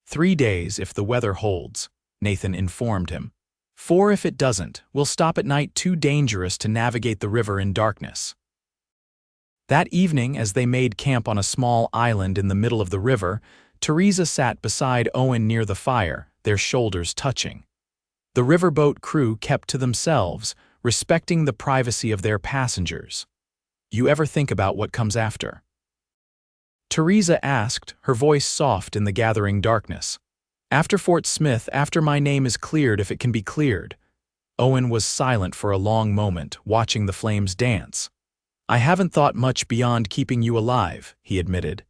3 days if the weather holds, Nathan informed him. 4 if it doesn't, we'll stop at night, too dangerous to navigate the river in darkness. That evening, as they made camp on a small island in the middle of the river, Theresa sat beside Owen near the fire, their shoulders touching. The riverboat crew kept to themselves, respecting the privacy of their passengers. You ever think about what comes after? Theresa asked, her voice soft in the gathering darkness. After Fort Smith, after my name is cleared if it can be cleared. Owen was silent for a long moment, watching the flames dance. I haven't thought much beyond keeping you alive, he admitted.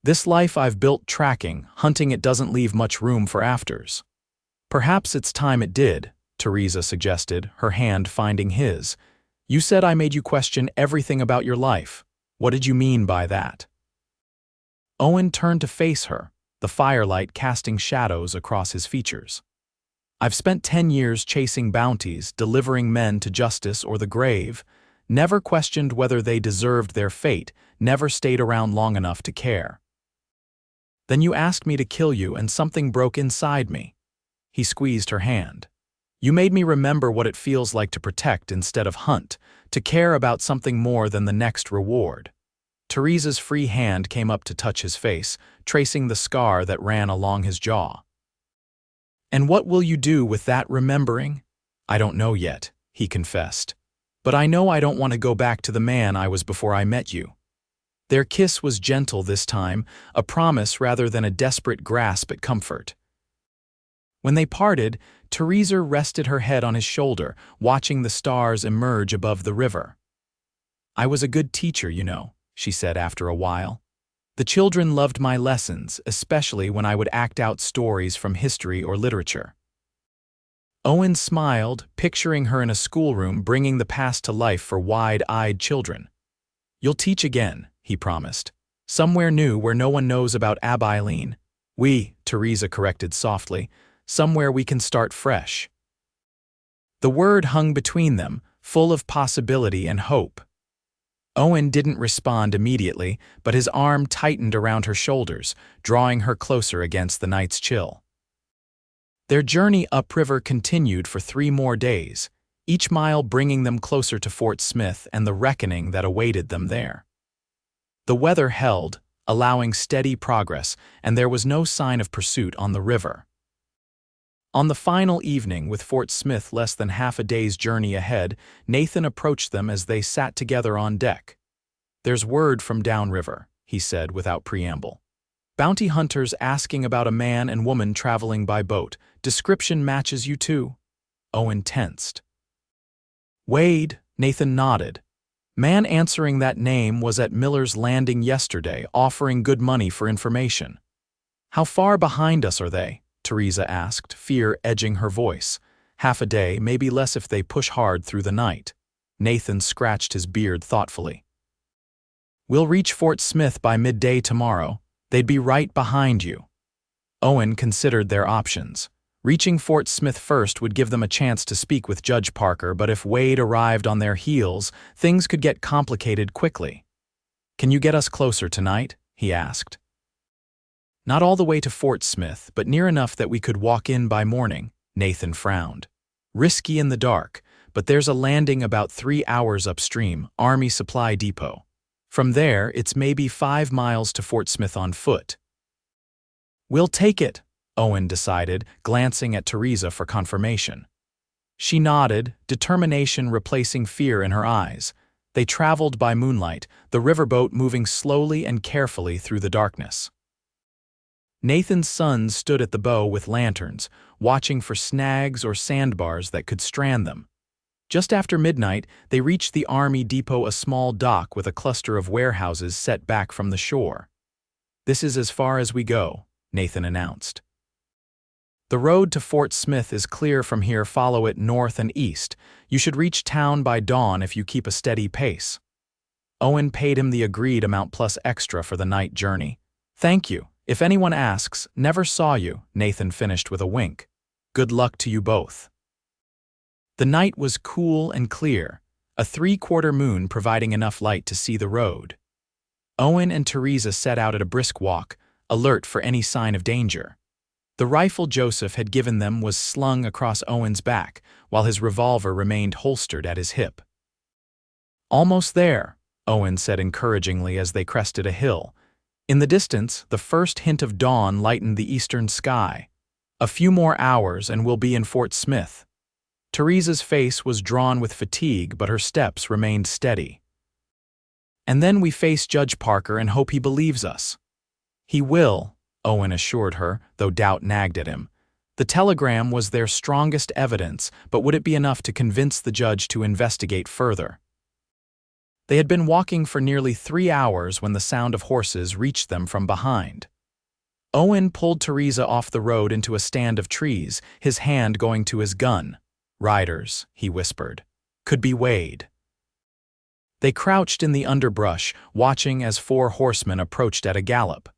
This life I've built tracking, hunting, it doesn't leave much room for afters. Perhaps it's time it did, Theresa suggested, her hand finding his. You said I made you question everything about your life. What did you mean by that? Owen turned to face her, the firelight casting shadows across his features. I've spent 10 years chasing bounties, delivering men to justice or the grave, never questioned whether they deserved their fate, never stayed around long enough to care. Then you asked me to kill you and something broke inside me. He squeezed her hand. You made me remember what it feels like to protect instead of hunt, to care about something more than the next reward. Theresa's free hand came up to touch his face, tracing the scar that ran along his jaw. And what will you do with that remembering? I don't know yet, he confessed. But I know I don't want to go back to the man I was before I met you. Their kiss was gentle this time, a promise rather than a desperate grasp at comfort. When they parted, Theresa rested her head on his shoulder, watching the stars emerge above the river. I was a good teacher, you know, she said after a while. The children loved my lessons, especially when I would act out stories from history or literature. Owen smiled, picturing her in a schoolroom bringing the past to life for wide-eyed children. You'll teach again, he promised. Somewhere new where no one knows about Abilene. Theresa corrected softly, somewhere we can start fresh. The word hung between them, full of possibility and hope. Owen didn't respond immediately, but his arm tightened around her shoulders, drawing her closer against the night's chill. Their journey upriver continued for 3 more days, each mile bringing them closer to Fort Smith and the reckoning that awaited them there. The weather held, allowing steady progress, and there was no sign of pursuit on the river. On the final evening, with Fort Smith less than half a day's journey ahead, Nathan approached them as they sat together on deck. There's word from downriver, he said without preamble. Bounty hunters asking about a man and woman traveling by boat. Description matches you too. Owen tensed. Wade, Nathan nodded. Man answering that name was at Miller's Landing yesterday, offering good money for information. How far behind us are they? Theresa asked, fear edging her voice. Half a day, maybe less if they push hard through the night. Nathan scratched his beard thoughtfully. We'll reach Fort Smith by midday tomorrow. They'd be right behind you. Owen considered their options. Reaching Fort Smith first would give them a chance to speak with Judge Parker, but if Wade arrived on their heels, things could get complicated quickly. "Can you get us closer tonight?" he asked. "Not all the way to Fort Smith, but near enough that we could walk in by morning," Nathan frowned. "Risky in the dark, but there's a landing about 3 hours upstream, Army Supply Depot. From there, it's maybe 5 miles to Fort Smith on foot." "We'll take it," Owen decided, glancing at Theresa for confirmation. She nodded, determination replacing fear in her eyes. They traveled by moonlight, the riverboat moving slowly and carefully through the darkness. Nathan's sons stood at the bow with lanterns, watching for snags or sandbars that could strand them. Just after midnight, they reached the Army Depot, a small dock with a cluster of warehouses set back from the shore. "This is as far as we go," Nathan announced. "The road to Fort Smith is clear from here. Follow it north and east. You should reach town by dawn if you keep a steady pace." Owen paid him the agreed amount plus extra for the night journey. "Thank you. If anyone asks, never saw you," Nathan finished with a wink. "Good luck to you both." The night was cool and clear, a 3/4 moon providing enough light to see the road. Owen and Theresa set out at a brisk walk, alert for any sign of danger. The rifle Joseph had given them was slung across Owen's back, while his revolver remained holstered at his hip. "Almost there," Owen said encouragingly as they crested a hill. In the distance, the first hint of dawn lightened the eastern sky. "A few more hours and we'll be in Fort Smith." Theresa's face was drawn with fatigue, but her steps remained steady. "And then we face Judge Parker and hope he believes us." "He will," Owen assured her, though doubt nagged at him. The telegram was their strongest evidence, but would it be enough to convince the judge to investigate further? They had been walking for nearly 3 hours when the sound of horses reached them from behind. Owen pulled Theresa off the road into a stand of trees, his hand going to his gun. "Riders," he whispered. "Could be Wade." They crouched in the underbrush, watching as 4 horsemen approached at a gallop.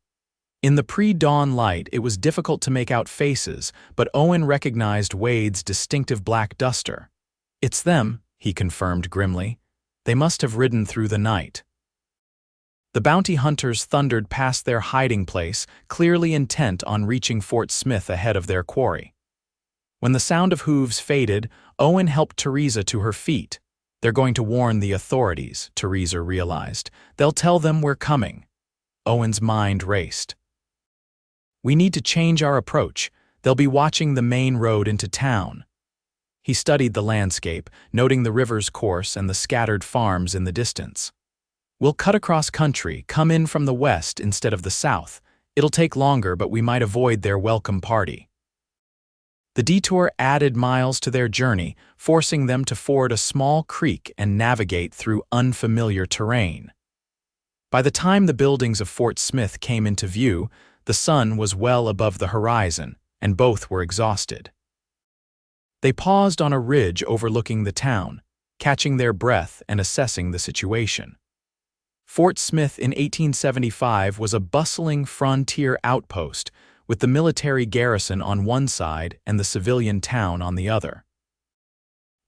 In the pre-dawn light, it was difficult to make out faces, but Owen recognized Wade's distinctive black duster. "It's them," he confirmed grimly. "They must have ridden through the night." The bounty hunters thundered past their hiding place, clearly intent on reaching Fort Smith ahead of their quarry. When the sound of hooves faded, Owen helped Theresa to her feet. "They're going to warn the authorities," Theresa realized. "They'll tell them we're coming." Owen's mind raced. "We need to change our approach. They'll be watching the main road into town." He studied the landscape, noting the river's course and the scattered farms in the distance. "We'll cut across country, come in from the west instead of the south. It'll take longer, but we might avoid their welcome party." The detour added miles to their journey, forcing them to ford a small creek and navigate through unfamiliar terrain. By the time the buildings of Fort Smith came into view, the sun was well above the horizon, and both were exhausted. They paused on a ridge overlooking the town, catching their breath and assessing the situation. Fort Smith in 1875 was a bustling frontier outpost, with the military garrison on one side and the civilian town on the other.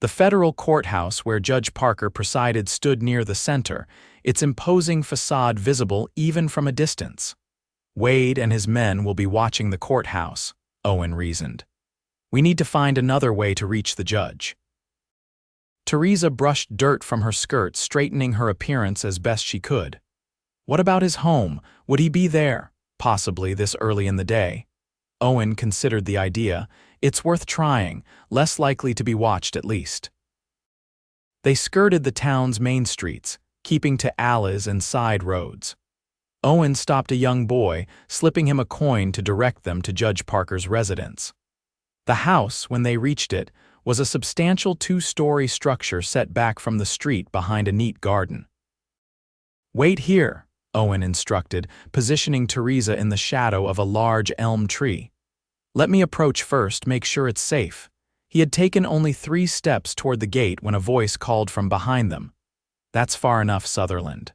The federal courthouse where Judge Parker presided stood near the center, its imposing facade visible even from a distance. "Wade and his men will be watching the courthouse," Owen reasoned. "We need to find another way to reach the judge." Theresa brushed dirt from her skirt, straightening her appearance as best she could. "What about his home? Would he be there? Possibly this early in the day." Owen considered the idea. "It's worth trying, less likely to be watched at least." They skirted the town's main streets, keeping to alleys and side roads. Owen stopped a young boy, slipping him a coin to direct them to Judge Parker's residence. The house, when they reached it, was a substantial 2-story structure set back from the street behind a neat garden. "Wait here," Owen instructed, positioning Theresa in the shadow of a large elm tree. "Let me approach first, make sure it's safe." He had taken only 3 steps toward the gate when a voice called from behind them. "That's far enough, Sutherland."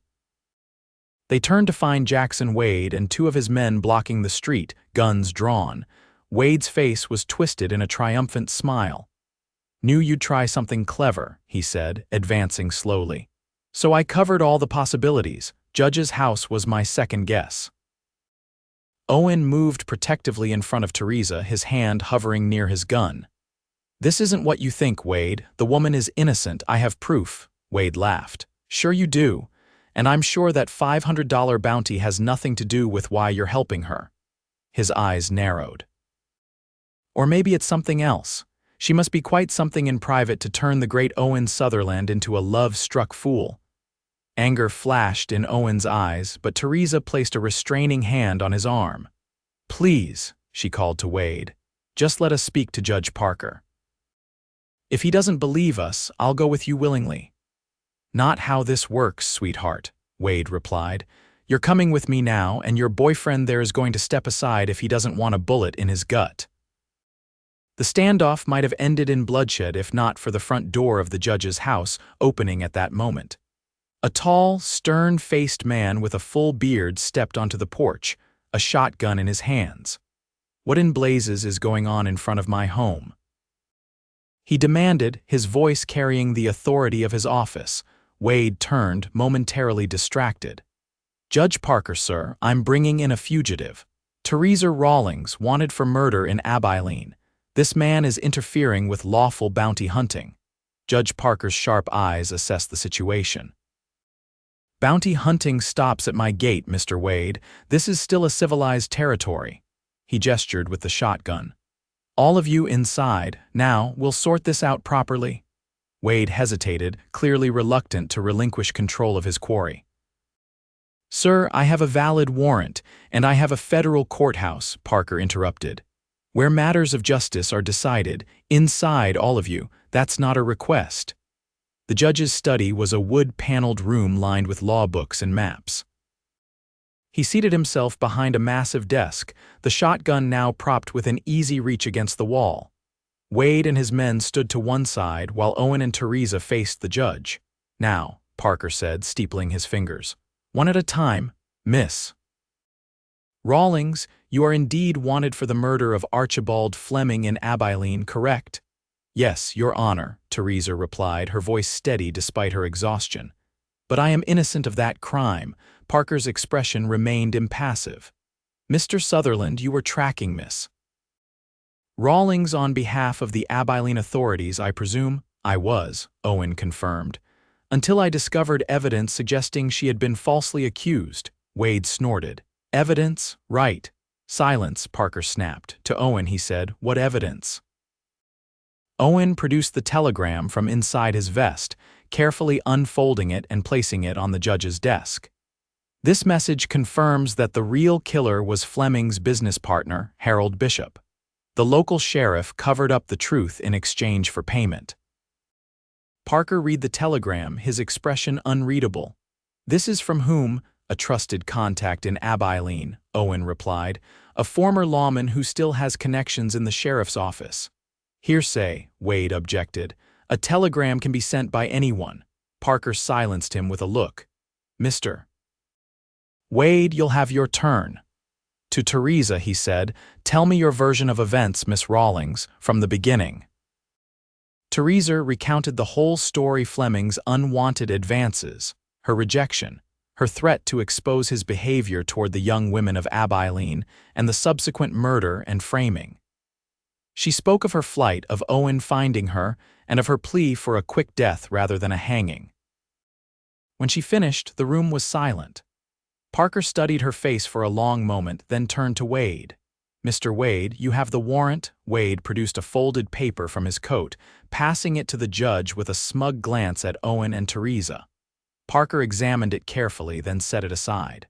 They turned to find Jackson Wade and 2 of his men blocking the street, guns drawn. Wade's face was twisted in a triumphant smile. "Knew you'd try something clever," he said, advancing slowly. "So I covered all the possibilities. Judge's house was my second guess." Owen moved protectively in front of Theresa, his hand hovering near his gun. "This isn't what you think, Wade. The woman is innocent. I have proof." Wade laughed. "Sure you do. And I'm sure that $500 bounty has nothing to do with why you're helping her." His eyes narrowed. "Or maybe it's something else. She must be quite something in private to turn the great Owen Sutherland into a love-struck fool." Anger flashed in Owen's eyes, but Theresa placed a restraining hand on his arm. "Please," she called to Wade, "just let us speak to Judge Parker. If he doesn't believe us, I'll go with you willingly." "Not how this works, sweetheart," Wade replied. "You're coming with me now, and your boyfriend there is going to step aside if he doesn't want a bullet in his gut." The standoff might have ended in bloodshed if not for the front door of the judge's house opening at that moment. A tall, stern-faced man with a full beard stepped onto the porch, a shotgun in his hands. "What in blazes is going on in front of my home?" he demanded, his voice carrying the authority of his office. Wade turned, momentarily distracted. "Judge Parker, sir, I'm bringing in a fugitive. Theresa Rawlings, wanted for murder in Abilene. This man is interfering with lawful bounty hunting." Judge Parker's sharp eyes assessed the situation. "Bounty hunting stops at my gate, Mr. Wade. This is still a civilized territory." He gestured with the shotgun. "All of you inside. Now, we'll sort this out properly." Wade hesitated, clearly reluctant to relinquish control of his quarry. "Sir, I have a valid warrant, and I have a federal courthouse," Parker interrupted. "Where matters of justice are decided, inside all of you, that's not a request." The judge's study was a wood-paneled room lined with law books and maps. He seated himself behind a massive desk, the shotgun now propped within easy reach against the wall. Wade and his men stood to one side while Owen and Theresa faced the judge. "Now," Parker said, steepling his fingers. "One at a time, Miss Rawlings, you are indeed wanted for the murder of Archibald Fleming in Abilene, correct?" "Yes, Your Honor," Theresa replied, her voice steady despite her exhaustion. "But I am innocent of that crime." Parker's expression remained impassive. "Mr. Sutherland, you were tracking Miss Rawlings on behalf of the Abilene authorities, I presume?" "I was," Owen confirmed. "Until I discovered evidence suggesting she had been falsely accused." Wade snorted. "Evidence? Right." "Silence," Parker snapped. To Owen he said, "What evidence?" Owen produced the telegram from inside his vest, carefully unfolding it and placing it on the judge's desk. "This message confirms that the real killer was Fleming's business partner, Harold Bishop. The local sheriff covered up the truth in exchange for payment." Parker read the telegram, his expression unreadable. "This is from whom?" "A trusted contact in Abilene," Owen replied. "A former lawman who still has connections in the sheriff's office." "Hearsay," Wade objected. "A telegram can be sent by anyone." Parker silenced him with a look. "Mr. Wade, you'll have your turn." To Theresa, he said, "Tell me your version of events, Miss Rawlings, from the beginning." Theresa recounted the whole story: Fleming's unwanted advances, her rejection, her threat to expose his behavior toward the young women of Abilene, and the subsequent murder and framing. She spoke of her flight, of Owen finding her, and of her plea for a quick death rather than a hanging. When she finished, the room was silent. Parker studied her face for a long moment, then turned to Wade. "Mr. Wade, you have the warrant." Wade produced a folded paper from his coat, passing it to the judge with a smug glance at Owen and Theresa. Parker examined it carefully, then set it aside.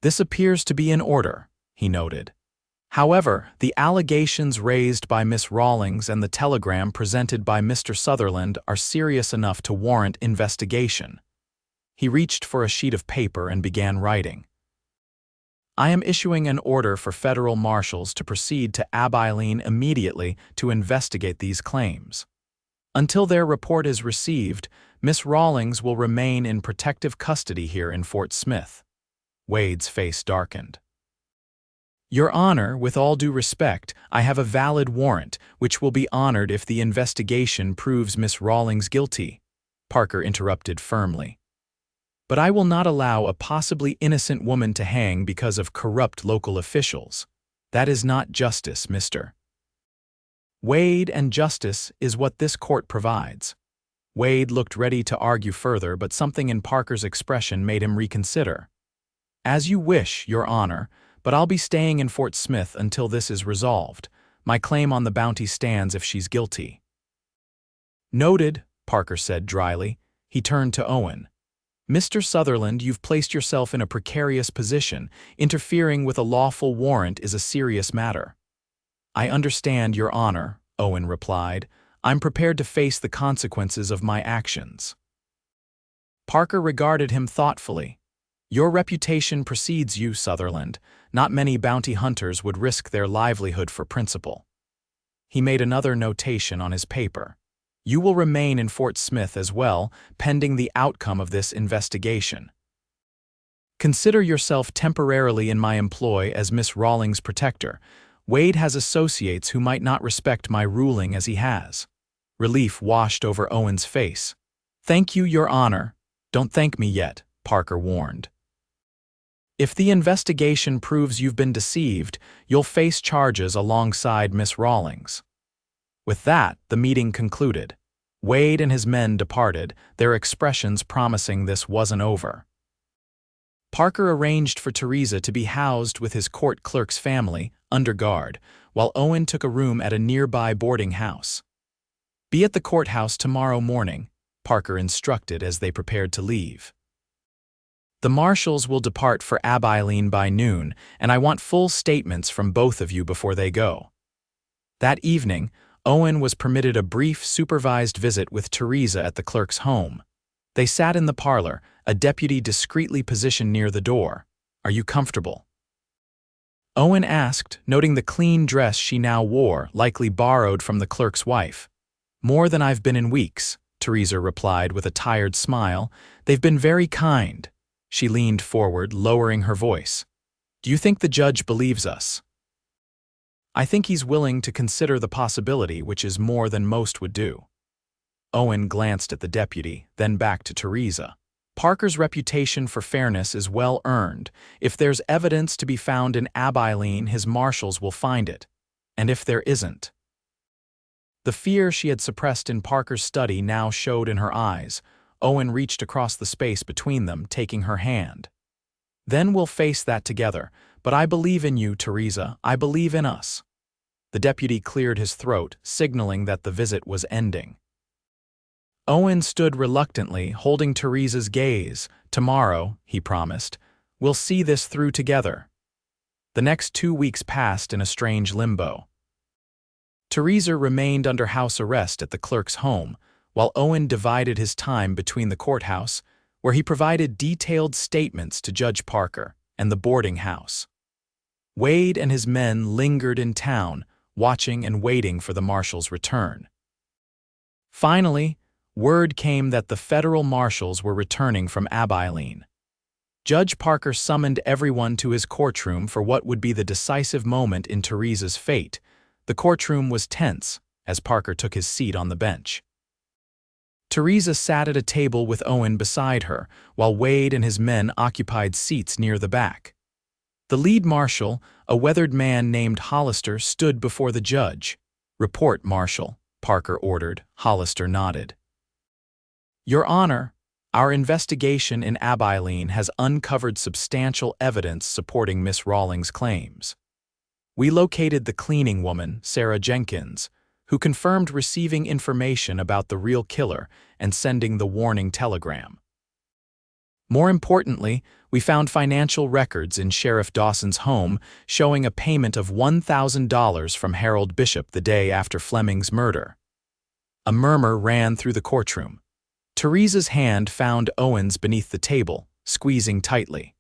"This appears to be in order," he noted. "However, the allegations raised by Miss Rawlings and the telegram presented by Mr. Sutherland are serious enough to warrant investigation." He reached for a sheet of paper and began writing. "I am issuing an order for federal marshals to proceed to Abilene immediately to investigate these claims. Until their report is received, Miss Rawlings will remain in protective custody here in Fort Smith." Wade's face darkened. Your Honor, with all due respect, I have a valid warrant, which will be honored if the investigation proves Miss Rawlings guilty, Parker interrupted firmly. But I will not allow a possibly innocent woman to hang because of corrupt local officials. That is not justice, Mr. Wade, and justice is what this court provides. Wade looked ready to argue further, but something in Parker's expression made him reconsider. As you wish, Your Honor, but I'll be staying in Fort Smith until this is resolved. My claim on the bounty stands if she's guilty. Noted, Parker said dryly. He turned to Owen. Mr. Sutherland, you've placed yourself in a precarious position. Interfering with a lawful warrant is a serious matter. I understand, Your Honor, Owen replied. I'm prepared to face the consequences of my actions. Parker regarded him thoughtfully. Your reputation precedes you, Sutherland. Not many bounty hunters would risk their livelihood for principle. He made another notation on his paper. You will remain in Fort Smith as well, pending the outcome of this investigation. Consider yourself temporarily in my employ as Miss Rawlings' protector. Wade has associates who might not respect my ruling as he has. Relief washed over Owen's face. Thank you, Your Honor. Don't thank me yet, Parker warned. If the investigation proves you've been deceived, you'll face charges alongside Miss Rawlings. With that, the meeting concluded. Wade and his men departed, their expressions promising this wasn't over. Parker arranged for Theresa to be housed with his court clerk's family, under guard, while Owen took a room at a nearby boarding house. Be at the courthouse tomorrow morning, Parker instructed as they prepared to leave. The marshals will depart for Abilene by noon, and I want full statements from both of you before they go. That evening, Owen was permitted a brief supervised visit with Theresa at the clerk's home. They sat in the parlor, a deputy discreetly positioned near the door. Are you comfortable? Owen asked, noting the clean dress she now wore, likely borrowed from the clerk's wife. More than I've been in weeks, Theresa replied with a tired smile. They've been very kind. She leaned forward, lowering her voice. Do you think the judge believes us? I think he's willing to consider the possibility, which is more than most would do. Owen glanced at the deputy, then back to Theresa. Parker's reputation for fairness is well earned. If there's evidence to be found in Abilene, his marshals will find it. And if there isn't? The fear she had suppressed in Parker's study now showed in her eyes. Owen reached across the space between them, taking her hand. Then we'll face that together. But I believe in you, Theresa. I believe in us. The deputy cleared his throat, signaling that the visit was ending. Owen stood reluctantly, holding Theresa's gaze. Tomorrow, he promised, we'll see this through together. The next 2 weeks passed in a strange limbo. Theresa remained under house arrest at the clerk's home, while Owen divided his time between the courthouse, where he provided detailed statements to Judge Parker, and the boarding house. Wade and his men lingered in town, watching and waiting for the marshal's return. Finally, word came that the federal marshals were returning from Abilene. Judge Parker summoned everyone to his courtroom for what would be the decisive moment in Theresa's fate. The courtroom was tense as Parker took his seat on the bench. Theresa sat at a table with Owen beside her, while Wade and his men occupied seats near the back. The lead marshal, a weathered man named Hollister, stood before the judge. Report, Marshal, Parker ordered. Hollister nodded. Your Honor, our investigation in Abilene has uncovered substantial evidence supporting Miss Rawlings' claims. We located the cleaning woman, Sarah Jenkins, who confirmed receiving information about the real killer and sending the warning telegram. More importantly, we found financial records in Sheriff Dawson's home showing a payment of $1,000 from Harold Bishop the day after Fleming's murder. A murmur ran through the courtroom. Theresa's hand found Owen's beneath the table, squeezing tightly.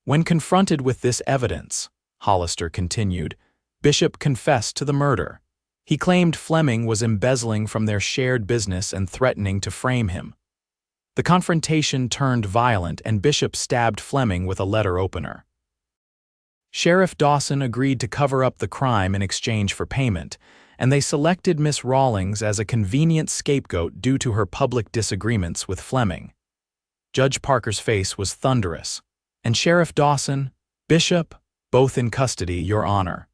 When confronted with this evidence, Hollister continued, Bishop confessed to the murder. He claimed Fleming was embezzling from their shared business and threatening to frame him. The confrontation turned violent and Bishop stabbed Fleming with a letter opener. Sheriff Dawson agreed to cover up the crime in exchange for payment, and they selected Miss Rawlings as a convenient scapegoat due to her public disagreements with Fleming. Judge Parker's face was thunderous. "And Sheriff Dawson, Bishop, both in custody, Your Honor.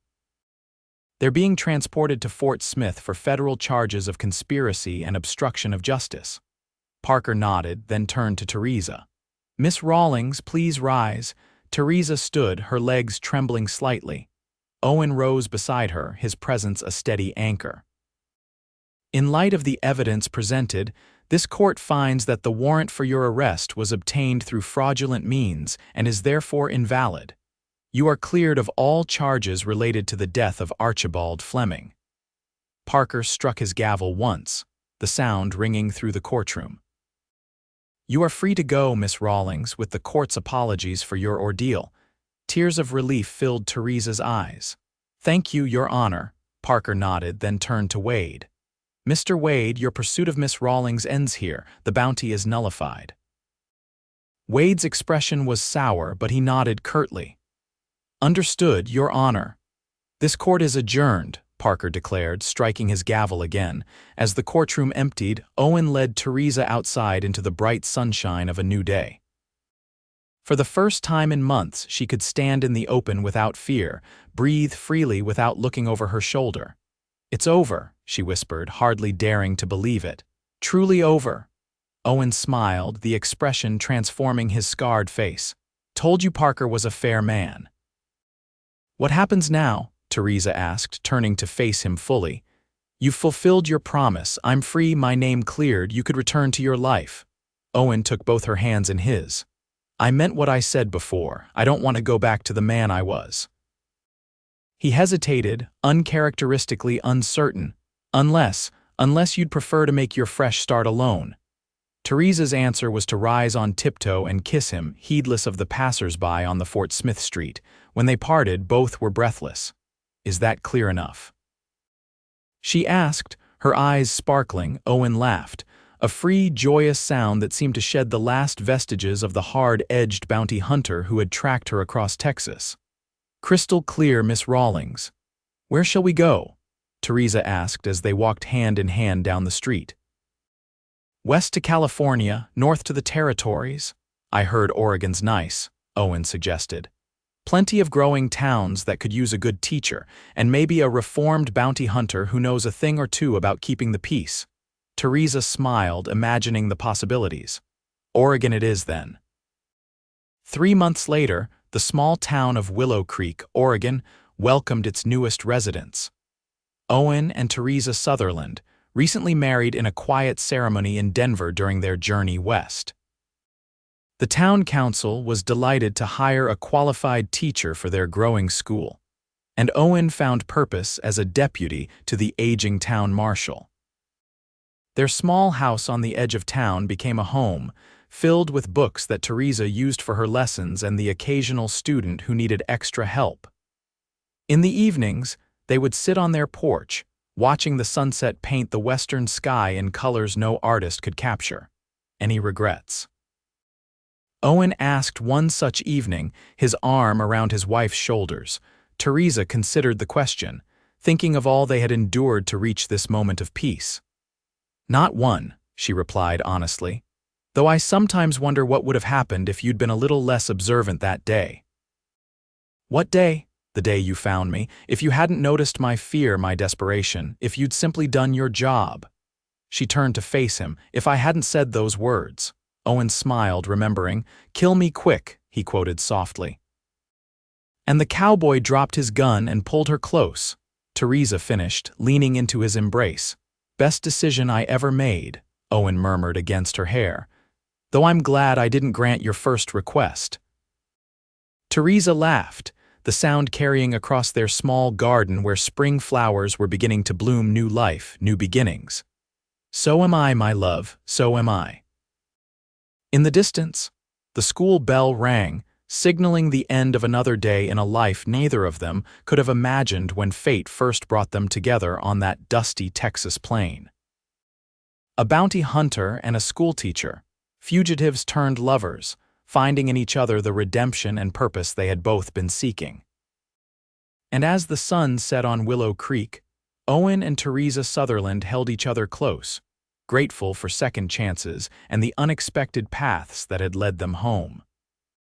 They're being transported to Fort Smith for federal charges of conspiracy and obstruction of justice." Parker nodded, then turned to Theresa. "Miss Rawlings, please rise." Theresa stood, her legs trembling slightly. Owen rose beside her, his presence a steady anchor. "In light of the evidence presented, this court finds that the warrant for your arrest was obtained through fraudulent means and is therefore invalid. You are cleared of all charges related to the death of Archibald Fleming." Parker struck his gavel once, the sound ringing through the courtroom. "You are free to go, Miss Rawlings, with the court's apologies for your ordeal." Tears of relief filled Theresa's eyes. "Thank you, Your Honor." Parker nodded, then turned to Wade. "Mr. Wade, your pursuit of Miss Rawlings ends here. The bounty is nullified." Wade's expression was sour, but he nodded curtly. "Understood, Your Honor." "This court is adjourned," Parker declared, striking his gavel again. As the courtroom emptied, Owen led Theresa outside into the bright sunshine of a new day. For the first time in months, she could stand in the open without fear, breathe freely without looking over her shoulder. "It's over," she whispered, hardly daring to believe it. "Truly over." Owen smiled, the expression transforming his scarred face. "Told you Parker was a fair man." "What happens now?" Theresa asked, turning to face him fully. "You've fulfilled your promise. I'm free, my name cleared, you could return to your life." Owen took both her hands in his. "I meant what I said before. I don't want to go back to the man I was." He hesitated, uncharacteristically uncertain. Unless you'd prefer to make your fresh start alone." Theresa's answer was to rise on tiptoe and kiss him, heedless of the passers-by on the Fort Smith Street. When they parted, both were breathless. "Is that clear enough?" she asked, her eyes sparkling. Owen laughed, a free, joyous sound that seemed to shed the last vestiges of the hard-edged bounty hunter who had tracked her across Texas. "Crystal clear, Miss Rawlings." "Where shall we go?" Theresa asked as they walked hand in hand down the street. "West to California, north to the territories." "I heard Oregon's nice," Owen suggested. "Plenty of growing towns that could use a good teacher, and maybe a reformed bounty hunter who knows a thing or two about keeping the peace." Theresa smiled, imagining the possibilities. "Oregon it is, then." 3 months later, the small town of Willow Creek, Oregon, welcomed its newest residents. Owen and Theresa Sutherland, recently married in a quiet ceremony in Denver during their journey west. The town council was delighted to hire a qualified teacher for their growing school, and Owen found purpose as a deputy to the aging town marshal. Their small house on the edge of town became a home, filled with books that Theresa used for her lessons and the occasional student who needed extra help. In the evenings, they would sit on their porch, watching the sunset paint the western sky in colors no artist could capture. "Any regrets?" Owen asked one such evening, his arm around his wife's shoulders. Theresa considered the question, thinking of all they had endured to reach this moment of peace. "Not one," she replied honestly, "though I sometimes wonder what would have happened if you'd been a little less observant that day." "What day?" "The day you found me. If you hadn't noticed my fear, my desperation, if you'd simply done your job." She turned to face him. "If I hadn't said those words." Owen smiled, remembering. "Kill me quick," he quoted softly. "And the cowboy dropped his gun and pulled her close," Theresa finished, leaning into his embrace. "Best decision I ever made," Owen murmured against her hair. "Though I'm glad I didn't grant your first request." Theresa laughed, the sound carrying across their small garden where spring flowers were beginning to bloom new life, new beginnings. "So am I, my love, so am I." In the distance, the school bell rang, signaling the end of another day in a life neither of them could have imagined when fate first brought them together on that dusty Texas plain. A bounty hunter and a schoolteacher, fugitives turned lovers, finding in each other the redemption and purpose they had both been seeking. And as the sun set on Willow Creek, Owen and Theresa Sutherland held each other close, grateful for second chances and the unexpected paths that had led them home.